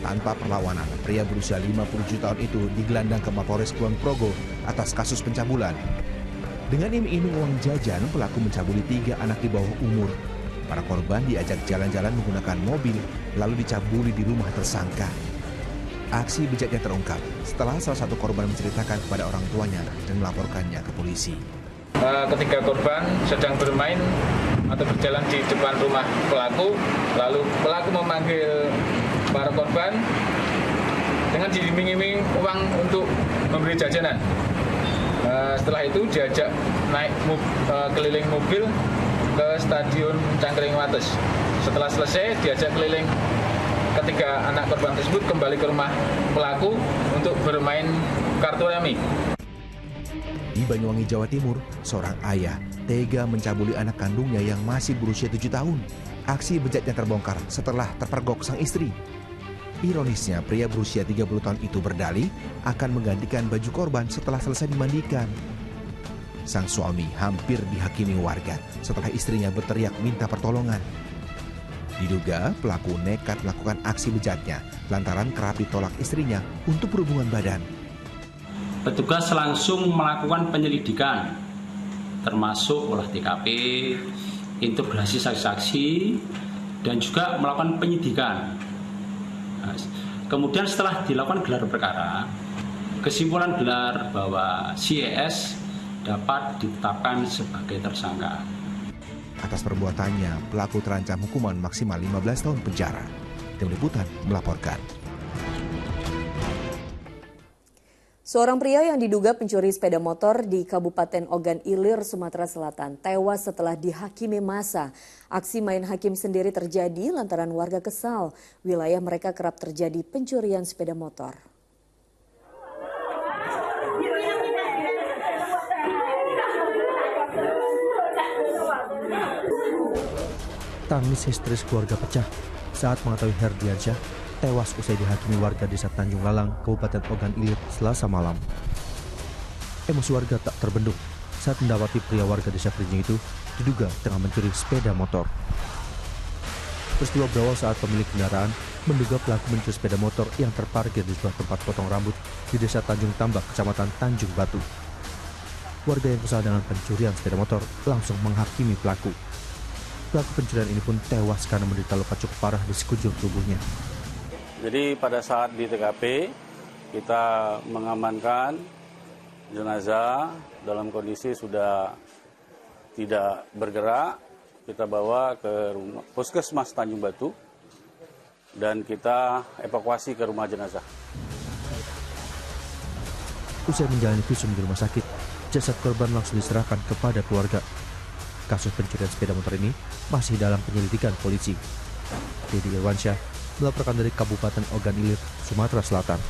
Tanpa perlawanan, pria berusia 57 tahun itu digelandang ke Mapolres Kulon Progo atas kasus pencabulan. Dengan iming-iming uang jajan, pelaku mencabuli 3 anak di bawah umur. Para korban diajak jalan-jalan menggunakan mobil, lalu dicabuli di rumah tersangka. Aksi bejatnya terungkap setelah salah satu korban menceritakan kepada orang tuanya dan melaporkannya ke polisi. Ketika korban sedang bermain atau berjalan di depan rumah pelaku, lalu pelaku memanggil para korban dengan diiming-iming uang untuk membeli jajanan. Setelah itu diajak naik keliling mobil ke Stadion Cangkring Wates. Setelah selesai diajak keliling, ketiga anak korban tersebut kembali ke rumah pelaku untuk bermain kartu remi. Di Banyuwangi, Jawa Timur, seorang ayah tega mencabuli anak kandungnya yang masih berusia 7 tahun. Aksi bejatnya terbongkar setelah terpergok sang istri. Ironisnya, pria berusia 30 tahun itu berdalih akan menggantikan baju korban setelah selesai dimandikan. Sang suami hampir dihakimi warga setelah istrinya berteriak minta pertolongan. Diduga pelaku nekat melakukan aksi bejatnya lantaran kerap ditolak istrinya untuk berhubungan badan. Petugas langsung melakukan penyelidikan, termasuk olah TKP, integrasi saksi-saksi, dan juga melakukan penyidikan. Kemudian setelah dilakukan gelar perkara, kesimpulan gelar bahwa si ES dapat ditetapkan sebagai tersangka. Atas perbuatannya, pelaku terancam hukuman maksimal 15 tahun penjara. Tim Liputan melaporkan. Seorang pria yang diduga pencuri sepeda motor di Kabupaten Ogan Ilir, Sumatera Selatan, tewas setelah dihakimi massa. Aksi main hakim sendiri terjadi lantaran warga kesal. Wilayah mereka kerap terjadi pencurian sepeda motor. Tangis histeris keluarga pecah saat mengetahui Herdiansyah tewas usai dihakimi warga desa Tanjung Lalang, Kabupaten Ogan Ilir, Selasa malam. Emosi warga tak terbendung saat mendapati pria warga desa Kerinjing itu diduga tengah mencuri sepeda motor. Peristiwa berawal saat pemilik kendaraan menduga pelaku mencuri sepeda motor yang terparkir di sebuah tempat potong rambut di desa Tanjung Tambak, Kecamatan Tanjung Batu. Warga yang kesal dengan pencurian sepeda motor langsung menghakimi pelaku. Pelaku pencurian ini pun tewas karena menderita luka cukup parah di sekujur tubuhnya. Jadi pada saat di TKP kita mengamankan jenazah dalam kondisi sudah tidak bergerak. Kita bawa ke rumah Puskesmas Tanjung Batu dan kita evakuasi ke rumah jenazah. Usai menjalani visum di rumah sakit, jasad korban langsung diserahkan kepada keluarga. Kasus pencurian sepeda motor ini masih dalam penyelidikan polisi. Dedi Irwansyah melaporkan dari Kabupaten Ogan Ilir, Sumatera Selatan.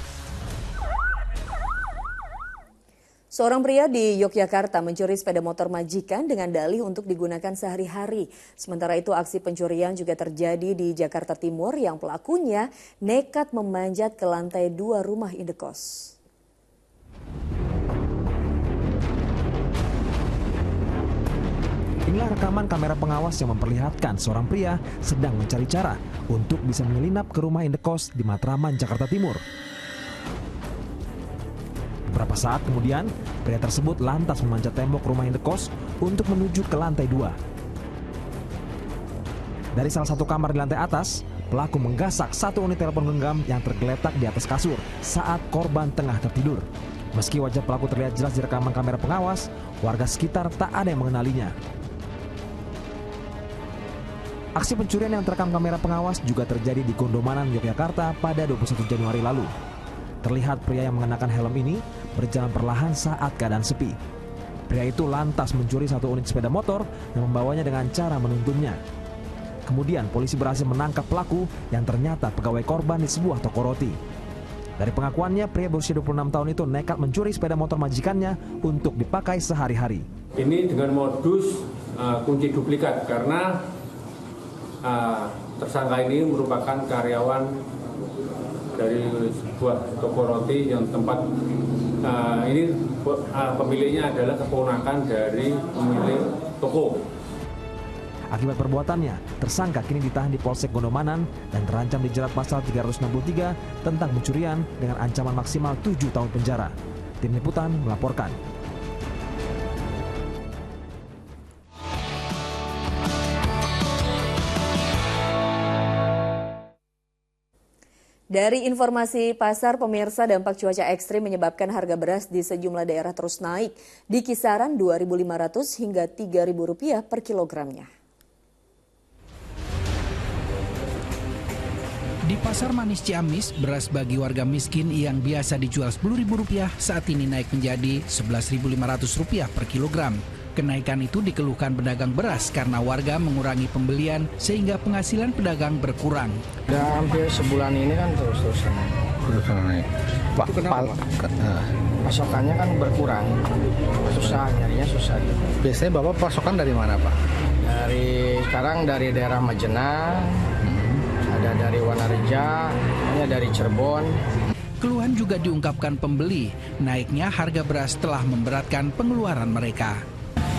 Seorang pria di Yogyakarta mencuri sepeda motor majikan dengan dalih untuk digunakan sehari-hari. Sementara itu aksi pencurian juga terjadi di Jakarta Timur yang pelakunya nekat memanjat ke lantai 2 rumah indekos. Inilah rekaman kamera pengawas yang memperlihatkan seorang pria sedang mencari cara untuk bisa menyelinap ke rumah indekos di Matraman, Jakarta Timur. Beberapa saat kemudian, pria tersebut lantas memanjat tembok rumah indekos untuk menuju ke lantai 2. Dari salah satu kamar di lantai atas, pelaku menggasak satu unit telepon genggam yang tergeletak di atas kasur saat korban tengah tertidur. Meski wajah pelaku terlihat jelas di rekaman kamera pengawas, warga sekitar tak ada yang mengenalinya. Aksi pencurian yang terekam kamera pengawas juga terjadi di Gondomanan, Yogyakarta pada 21 Januari lalu. Terlihat pria yang mengenakan helm ini berjalan perlahan saat keadaan sepi. Pria itu lantas mencuri satu unit sepeda motor dan membawanya dengan cara menuntunnya. Kemudian polisi berhasil menangkap pelaku yang ternyata pegawai korban di sebuah toko roti. Dari pengakuannya, pria berusia 26 tahun itu nekat mencuri sepeda motor majikannya untuk dipakai sehari-hari. Ini dengan modus kunci duplikat karena tersangka ini merupakan karyawan dari sebuah toko roti yang tempat ini pemiliknya adalah keponakan dari pemilik toko. Akibat perbuatannya, tersangka kini ditahan di Polsek Gondomanan dan terancam dijerat pasal 363 tentang pencurian dengan ancaman maksimal 7 tahun penjara. Tim Liputan melaporkan. Dari informasi pasar, pemirsa, dampak cuaca ekstrim menyebabkan harga beras di sejumlah daerah terus naik di kisaran Rp2.500 hingga Rp3.000 per kilogramnya. Di Pasar Manis Ciamis, beras bagi warga miskin yang biasa dijual Rp10.000 saat ini naik menjadi Rp11.500 per kilogram. Kenaikan itu dikeluhkan pedagang beras karena warga mengurangi pembelian sehingga penghasilan pedagang berkurang. Udah hampir sebulan ini kan terus naik. Itu kenapa? Pasokannya kan berkurang, susah, nyarinya susah gitu. Biasanya Bapak pasokan dari mana, Pak? Sekarang dari daerah Majenang, ada dari Wanareja, ada dari Cirebon. Keluhan juga diungkapkan pembeli, naiknya harga beras telah memberatkan pengeluaran mereka.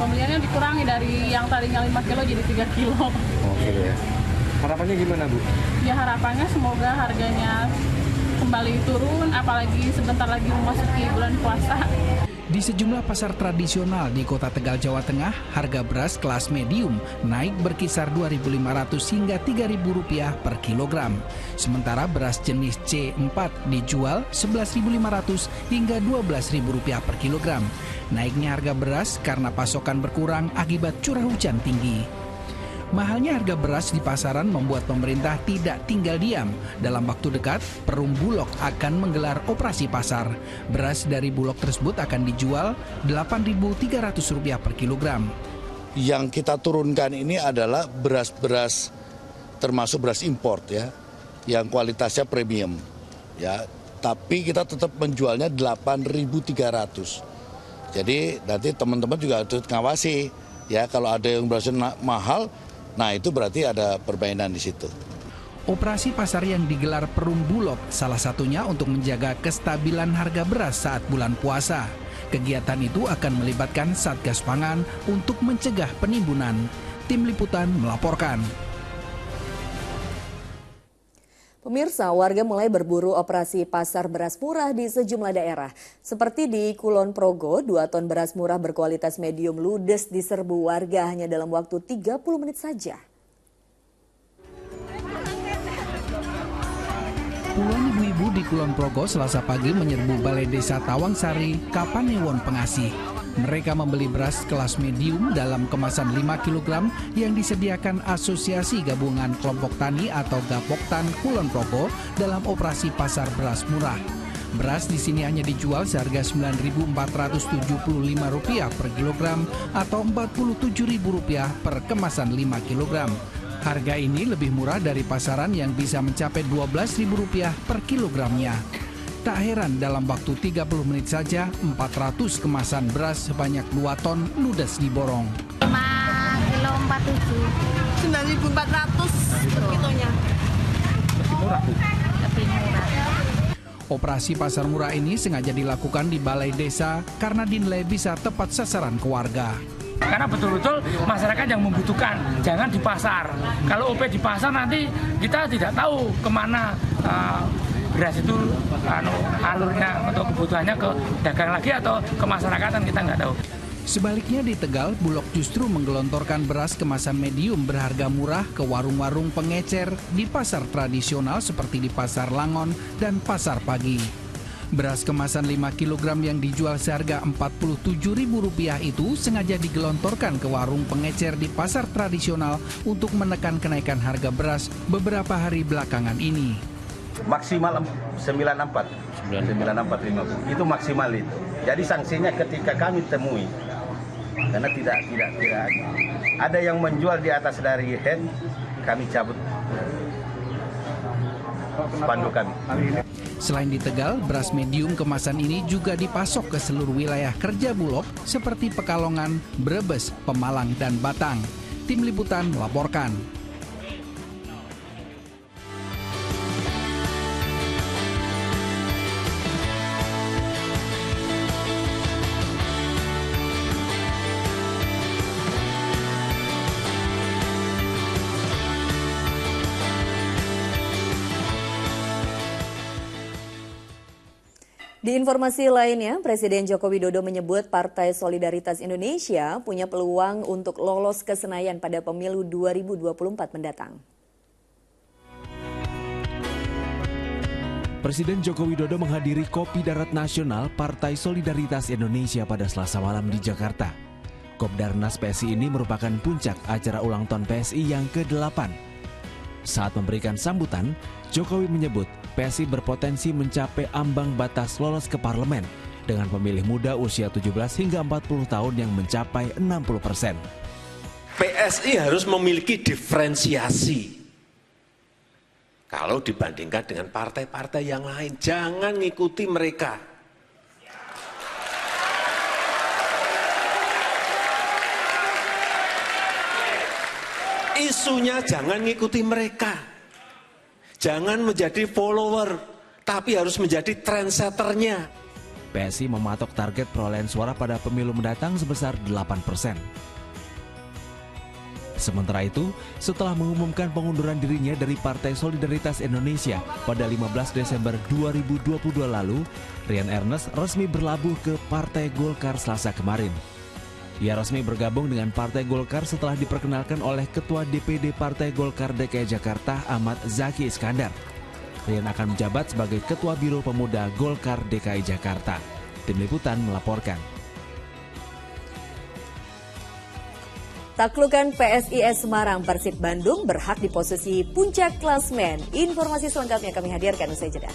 Pembeliannya dikurangi dari yang tadinya 5 kilo jadi 3 kilo. Oke ya. Harapannya gimana, Bu? Ya harapannya semoga harganya kembali turun, apalagi sebentar lagi memasuki bulan puasa. Di sejumlah pasar tradisional di Kota Tegal, Jawa Tengah, harga beras kelas medium naik berkisar Rp2.500 hingga Rp3.000 per kilogram. Sementara beras jenis C4 dijual Rp11.500 hingga Rp12.000 per kilogram. Naiknya harga beras karena pasokan berkurang akibat curah hujan tinggi. Mahalnya harga beras di pasaran membuat pemerintah tidak tinggal diam. Dalam waktu dekat, Perum Bulog akan menggelar operasi pasar. Beras dari Bulog tersebut akan dijual Rp8.300 per kilogram. Yang kita turunkan ini adalah beras-beras termasuk beras import ya, yang kualitasnya premium ya. Tapi kita tetap menjualnya Rp8.300. Jadi nanti teman-teman juga harus ngawasi ya, kalau ada yang berasnya mahal. Nah itu berarti ada permainan di situ. Operasi pasar yang digelar Perum Bulog salah satunya untuk menjaga kestabilan harga beras saat bulan puasa. Kegiatan itu akan melibatkan Satgas Pangan untuk mencegah penimbunan. Tim Liputan melaporkan. Pemirsa, warga mulai berburu operasi pasar beras murah di sejumlah daerah. Seperti di Kulon Progo, 2 ton beras murah berkualitas medium ludes diserbu warga hanya dalam waktu 30 menit saja. Puluhan ibu-ibu di Kulon Progo Selasa pagi menyerbu Balai Desa Tawangsari, Kapanewon, Pengasih. Mereka membeli beras kelas medium dalam kemasan 5 kg yang disediakan Asosiasi Gabungan Kelompok Tani atau Gapoktan Kulon Progo dalam operasi pasar beras murah. Beras di sini hanya dijual seharga Rp9.475 per kilogram atau Rp47.000 per kemasan 5 kg. Harga ini lebih murah dari pasaran yang bisa mencapai Rp12.000 per kilogramnya. Tak heran dalam waktu 30 menit saja 400 kemasan beras sebanyak 2 ton ludes diborong. 5 kilo 47. 9.400 per kilonya. Lebih murah, Bu? Lebih murah. Operasi pasar murah ini sengaja dilakukan di balai desa karena dinilai bisa tepat sasaran ke warga. Karena betul-betul masyarakat yang membutuhkan, jangan di pasar. Kalau OP di pasar nanti kita tidak tahu kemana beras itu alurnya untuk kebutuhannya ke dagang lagi atau ke masyarakat, kita nggak tahu. Sebaliknya di Tegal, Bulog justru menggelontorkan beras kemasan medium berharga murah ke warung-warung pengecer di pasar tradisional seperti di Pasar Langon dan Pasar Pagi. Beras kemasan 5 kg yang dijual seharga Rp47.000 itu sengaja digelontorkan ke warung pengecer di pasar tradisional untuk menekan kenaikan harga beras beberapa hari belakangan ini. Maksimal 94.50 itu maksimal itu. Jadi sanksinya ketika kami temui, karena tidak ada yang menjual di atas dari head, kami cabut spanduk kami. Selain di Tegal, beras medium kemasan ini juga dipasok ke seluruh wilayah kerja Bulog seperti Pekalongan, Brebes, Pemalang, dan Batang. Tim Liputan melaporkan. Di informasi lainnya, Presiden Joko Widodo menyebut Partai Solidaritas Indonesia punya peluang untuk lolos ke Senayan pada pemilu 2024 mendatang. Presiden Joko Widodo menghadiri Kopi Darat Nasional Partai Solidaritas Indonesia pada Selasa malam di Jakarta. Kopdarnas PSI ini merupakan puncak acara ulang tahun PSI yang ke-8. Saat memberikan sambutan, Jokowi menyebut PSI berpotensi mencapai ambang batas lolos ke parlemen dengan pemilih muda usia 17 hingga 40 tahun yang mencapai 60%. PSI harus memiliki diferensiasi. Kalau dibandingkan dengan partai-partai yang lain, jangan ngikuti mereka. Isunya jangan ngikuti mereka. Jangan menjadi follower, tapi harus menjadi trendsetternya. PSI mematok target perolehan suara pada pemilu mendatang sebesar 8%. Sementara itu, setelah mengumumkan pengunduran dirinya dari Partai Solidaritas Indonesia pada 15 Desember 2022 lalu, Rian Ernest resmi berlabuh ke Partai Golkar Selasa kemarin. Ia resmi bergabung dengan Partai Golkar setelah diperkenalkan oleh Ketua DPD Partai Golkar DKI Jakarta Ahmad Zaki Iskandar. Rian akan menjabat sebagai Ketua Biro Pemuda Golkar DKI Jakarta. Tim Liputan melaporkan. Taklukan PSIS Semarang, Persib Bandung berhak di posisi puncak klasmen. Informasi selengkapnya kami hadirkan usai jeda.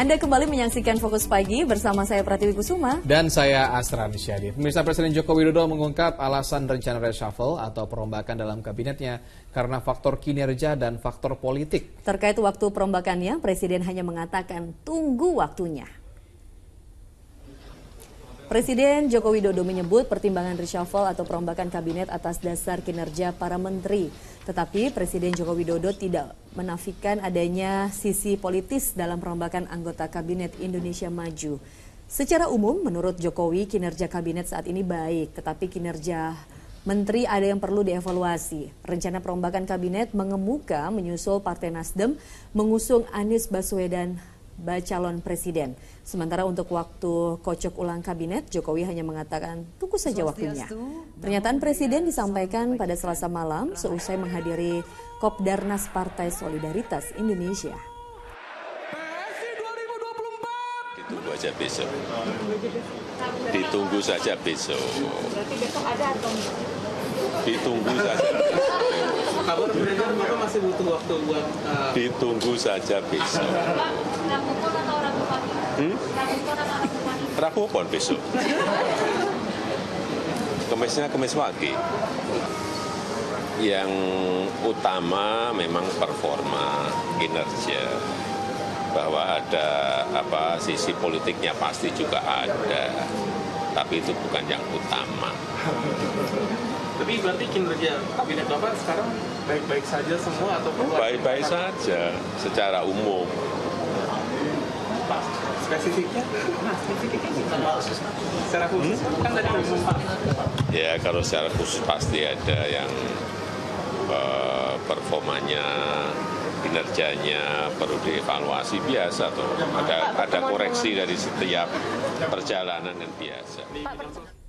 Anda kembali menyaksikan Fokus Pagi bersama saya Pratiwi Kusuma. Dan saya Asran Syadid. Pemirsa, Presiden Joko Widodo mengungkap alasan rencana reshuffle atau perombakan dalam kabinetnya karena faktor kinerja dan faktor politik. Terkait waktu perombakannya, Presiden hanya mengatakan tunggu waktunya. Presiden Joko Widodo menyebut pertimbangan reshuffle atau perombakan kabinet atas dasar kinerja para menteri. Tetapi Presiden Joko Widodo tidak menafikan adanya sisi politis dalam perombakan anggota Kabinet Indonesia Maju. Secara umum, menurut Jokowi, kinerja kabinet saat ini baik, tetapi kinerja menteri ada yang perlu dievaluasi. Rencana perombakan kabinet mengemuka menyusul Partai Nasdem mengusung Anies Baswedan calon presiden. Sementara untuk waktu kocok ulang kabinet, Jokowi hanya mengatakan tunggu saja waktunya. Pernyataan Presiden disampaikan pada Selasa malam seusai menghadiri Kopdarnas Partai Solidaritas Indonesia. Ditunggu aja besok. Ditunggu saja besok. Berarti besok ada atau enggak? Ditunggu saja. Kabar beredar Bapak masih butuh waktu buat ditunggu saja besok. Rabu Pon atau Rabu pagi? Rabu Pon besok. Kemisnya Kemis pagi. Yang utama memang performa, kinerja. Bahwa ada sisi politiknya pasti juga ada. Tapi itu bukan yang utama. Tapi berarti kinerja kabinet Bapak sekarang baik-baik saja semua atau baik-baik saja secara umum. Spesifiknya? Secara khusus kan tadi umum Pak. Ya kalau secara khusus pasti ada yang performanya, kinerjanya perlu dievaluasi biasa tuh. Ada koreksi dari setiap perjalanan yang biasa.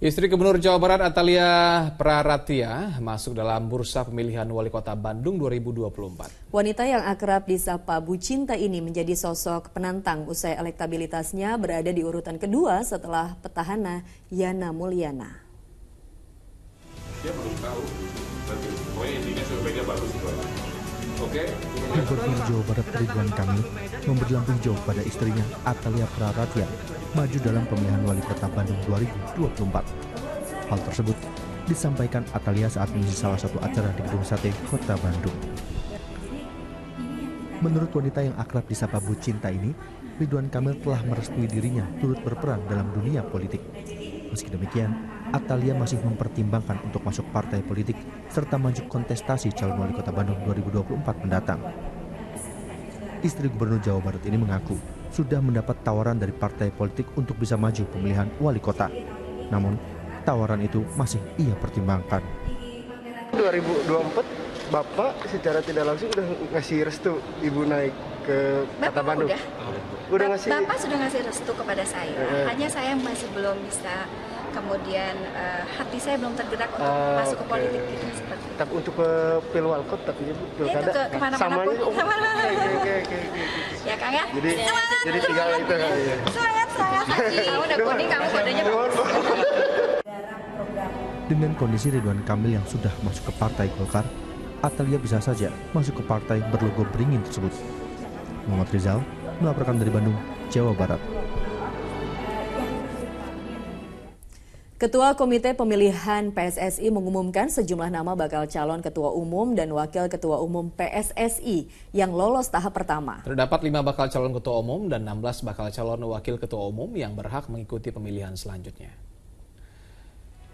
Istri Gubernur Jawa Barat Atalia Praratia masuk dalam bursa pemilihan Wali Kota Bandung 2024. Wanita yang akrab disapa Bu Cinta ini menjadi sosok penantang usai elektabilitasnya berada di urutan kedua setelah petahana Yana Mulyana. Dia belum tahu, pokoknya intinya surveinya bagus. Oke. Gubernur Jawa Barat Ridwan Kamil memberi lampu hijau pada istrinya Atalia Praratia maju dalam pemilihan Wali Kota Bandung 2024. Hal tersebut disampaikan Atalia saat mengisi salah satu acara di Gedung Sate, Kota Bandung. Menurut wanita yang akrab disapa Bu Cinta ini, Ridwan Kamil telah merestui dirinya turut berperan dalam dunia politik. Meski demikian, Atalia masih mempertimbangkan untuk masuk partai politik serta maju kontestasi calon Wali Kota Bandung 2024 mendatang. Istri Gubernur Jawa Barat ini mengaku sudah mendapat tawaran dari partai politik untuk bisa maju pemilihan wali kota. Namun, tawaran itu masih ia pertimbangkan. 2024 Bapak secara tidak langsung udah ngasih restu Ibu naik ke Kota Bandung. Udah ngasih. Bapak sudah ngasih restu kepada saya. Hanya saya masih belum bisa, kemudian hati saya belum tergerak untuk masuk ke politik gitu seperti itu. Tapi untuk ke Pilwalkot tapi pilkada itu kemana-mana pun. Ya Kang ya. Jadi tinggal itu kan. Semangat. Kamu udah kuning, kamu kodenya bagus. Dengan kondisi Ridwan Kamil yang sudah masuk ke Partai Golkar, Atalia bisa saja masuk ke partai berlogo beringin tersebut. Muhammad Rizal melaporkan dari Bandung, Jawa Barat. Ketua Komite Pemilihan PSSI mengumumkan sejumlah nama bakal calon Ketua Umum dan Wakil Ketua Umum PSSI yang lolos tahap pertama. Terdapat 5 bakal calon Ketua Umum dan 16 bakal calon Wakil Ketua Umum yang berhak mengikuti pemilihan selanjutnya.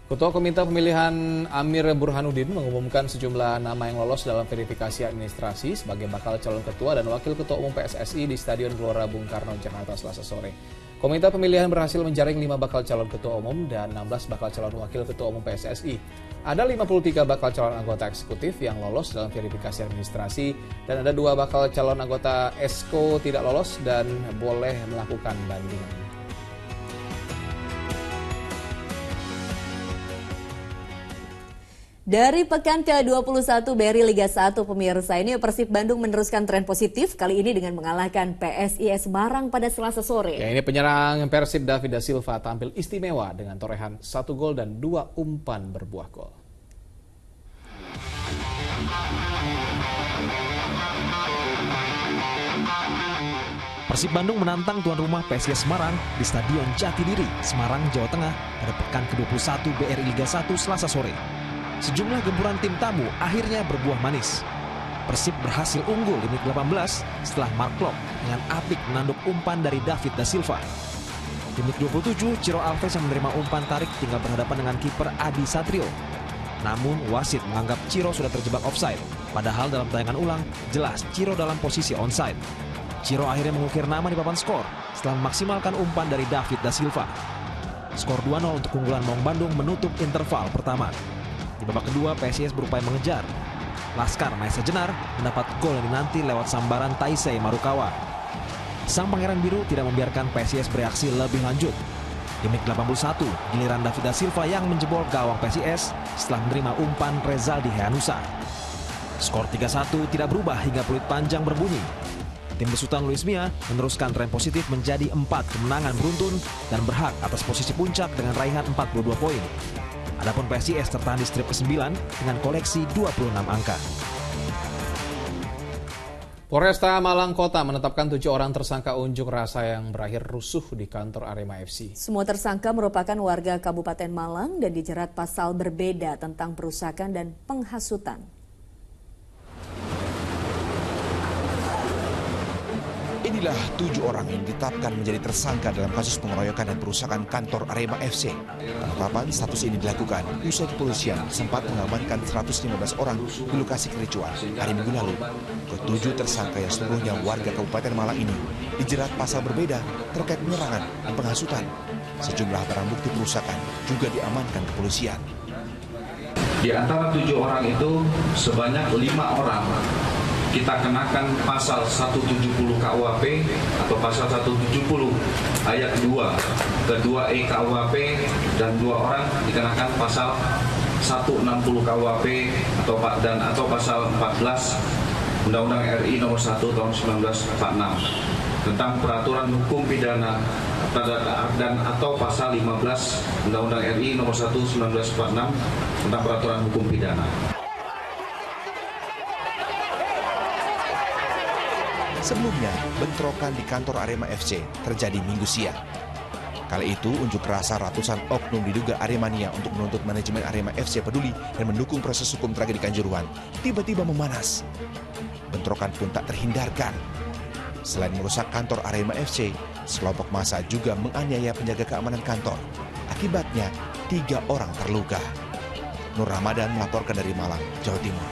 Ketua Komite Pemilihan Amir Burhanuddin mengumumkan sejumlah nama yang lolos dalam verifikasi administrasi sebagai bakal calon Ketua dan Wakil Ketua Umum PSSI di Stadion Gelora Bung Karno, Jakarta Selasa sore. Komite Pemilihan berhasil menjaring 5 bakal calon Ketua Umum dan 16 bakal calon Wakil Ketua Umum PSSI. Ada 53 bakal calon anggota eksekutif yang lolos dalam verifikasi administrasi dan ada 2 bakal calon anggota ESKO tidak lolos dan boleh melakukan bandingan. Dari pekan ke-21 BRI Liga 1 pemirsa, ini Persib Bandung meneruskan tren positif kali ini dengan mengalahkan PSIS Semarang pada Selasa sore. Ya, ini penyerang Persib David Da Silva tampil istimewa dengan torehan 1 gol dan 2 umpan berbuah gol. Persib Bandung menantang tuan rumah PSIS Semarang di Stadion Jatidiri, Semarang, Jawa Tengah pada pekan ke-21 BRI Liga 1 Selasa sore. Sejumlah gempuran tim tamu akhirnya berbuah manis. Persib berhasil unggul di menit 18 setelah Mark Klok dengan apik menanduk umpan dari David da Silva. Di menit 27, Ciro Alves yang menerima umpan tarik tinggal berhadapan dengan kiper Adi Satrio. Namun wasit menganggap Ciro sudah terjebak offside, padahal dalam tayangan ulang jelas Ciro dalam posisi onside. Ciro akhirnya mengukir nama di papan skor setelah memaksimalkan umpan dari David da Silva. Skor 2-0 untuk keunggulan Maung Bandung menutup interval pertama. Di babak kedua, PSIS berupaya mengejar. Laskar Maesa Jenar mendapat gol yang dinanti lewat sambaran Taisei Marukawa. Sang Pangeran Biru tidak membiarkan PSIS bereaksi lebih lanjut. Di menit 81, giliran David da Silva yang menjebol gawang PSIS setelah menerima umpan Rezaldi Hehanusa. Skor 3-1 tidak berubah hingga peluit panjang berbunyi. Tim besutan Luis Mia meneruskan tren positif menjadi 4 kemenangan beruntun dan berhak atas posisi puncak dengan raihan 42 poin. Adapun PSIS tertahan di strip ke-9 dengan koleksi 26 angka. Polresta Malang Kota menetapkan 7 orang tersangka unjuk rasa yang berakhir rusuh di kantor Arema FC. Semua tersangka merupakan warga Kabupaten Malang dan dijerat pasal berbeda tentang perusakan dan penghasutan. Inilah 7 orang yang ditetapkan menjadi tersangka dalam kasus pengeroyokan dan perusakan kantor Arema FC. Penetapan status ini dilakukan usai kepolisian sempat mengamankan 115 orang di lokasi kericuan hari Minggu lalu. Ketujuh tersangka yang seluruhnya warga Kabupaten Malang ini dijerat pasal berbeda terkait penyerangan dan penghasutan. Sejumlah barang bukti perusakan juga diamankan kepolisian. Di antara 7 orang itu sebanyak 5 orang kita kenakan pasal 170 KUHP atau pasal 170 ayat 2 ke-2E KUHP dan 2 orang dikenakan pasal 160 KUHP atau pasal 14 Undang-Undang RI nomor 1 tahun 1946 tentang peraturan hukum pidana dan atau pasal 15 Undang-Undang RI nomor 1 1946 tentang peraturan hukum pidana. Sebelumnya, bentrokan di kantor Arema FC terjadi Minggu siang. Kali itu, unjuk rasa ratusan oknum diduga Aremania untuk menuntut manajemen Arema FC peduli dan mendukung proses hukum tragedi Kanjuruhan tiba-tiba memanas. Bentrokan pun tak terhindarkan. Selain merusak kantor Arema FC, sekelompok massa juga menganiaya penjaga keamanan kantor. Akibatnya, 3 orang terluka. Nur Ramadan melaporkan dari Malang, Jawa Timur.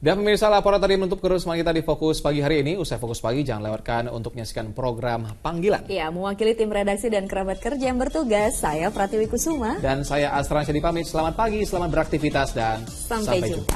Dan pemirsa, laporan tadi menutup kerusuhan kita di Fokus Pagi hari ini. Usai Fokus Pagi, jangan lewatkan untuk menyaksikan program Panggilan. Ya, mewakili tim redaksi dan kerabat kerja yang bertugas, saya Pratiwi Kusuma. Dan saya Asran Syedi pamit. Selamat pagi, selamat beraktivitas, dan sampai jumpa.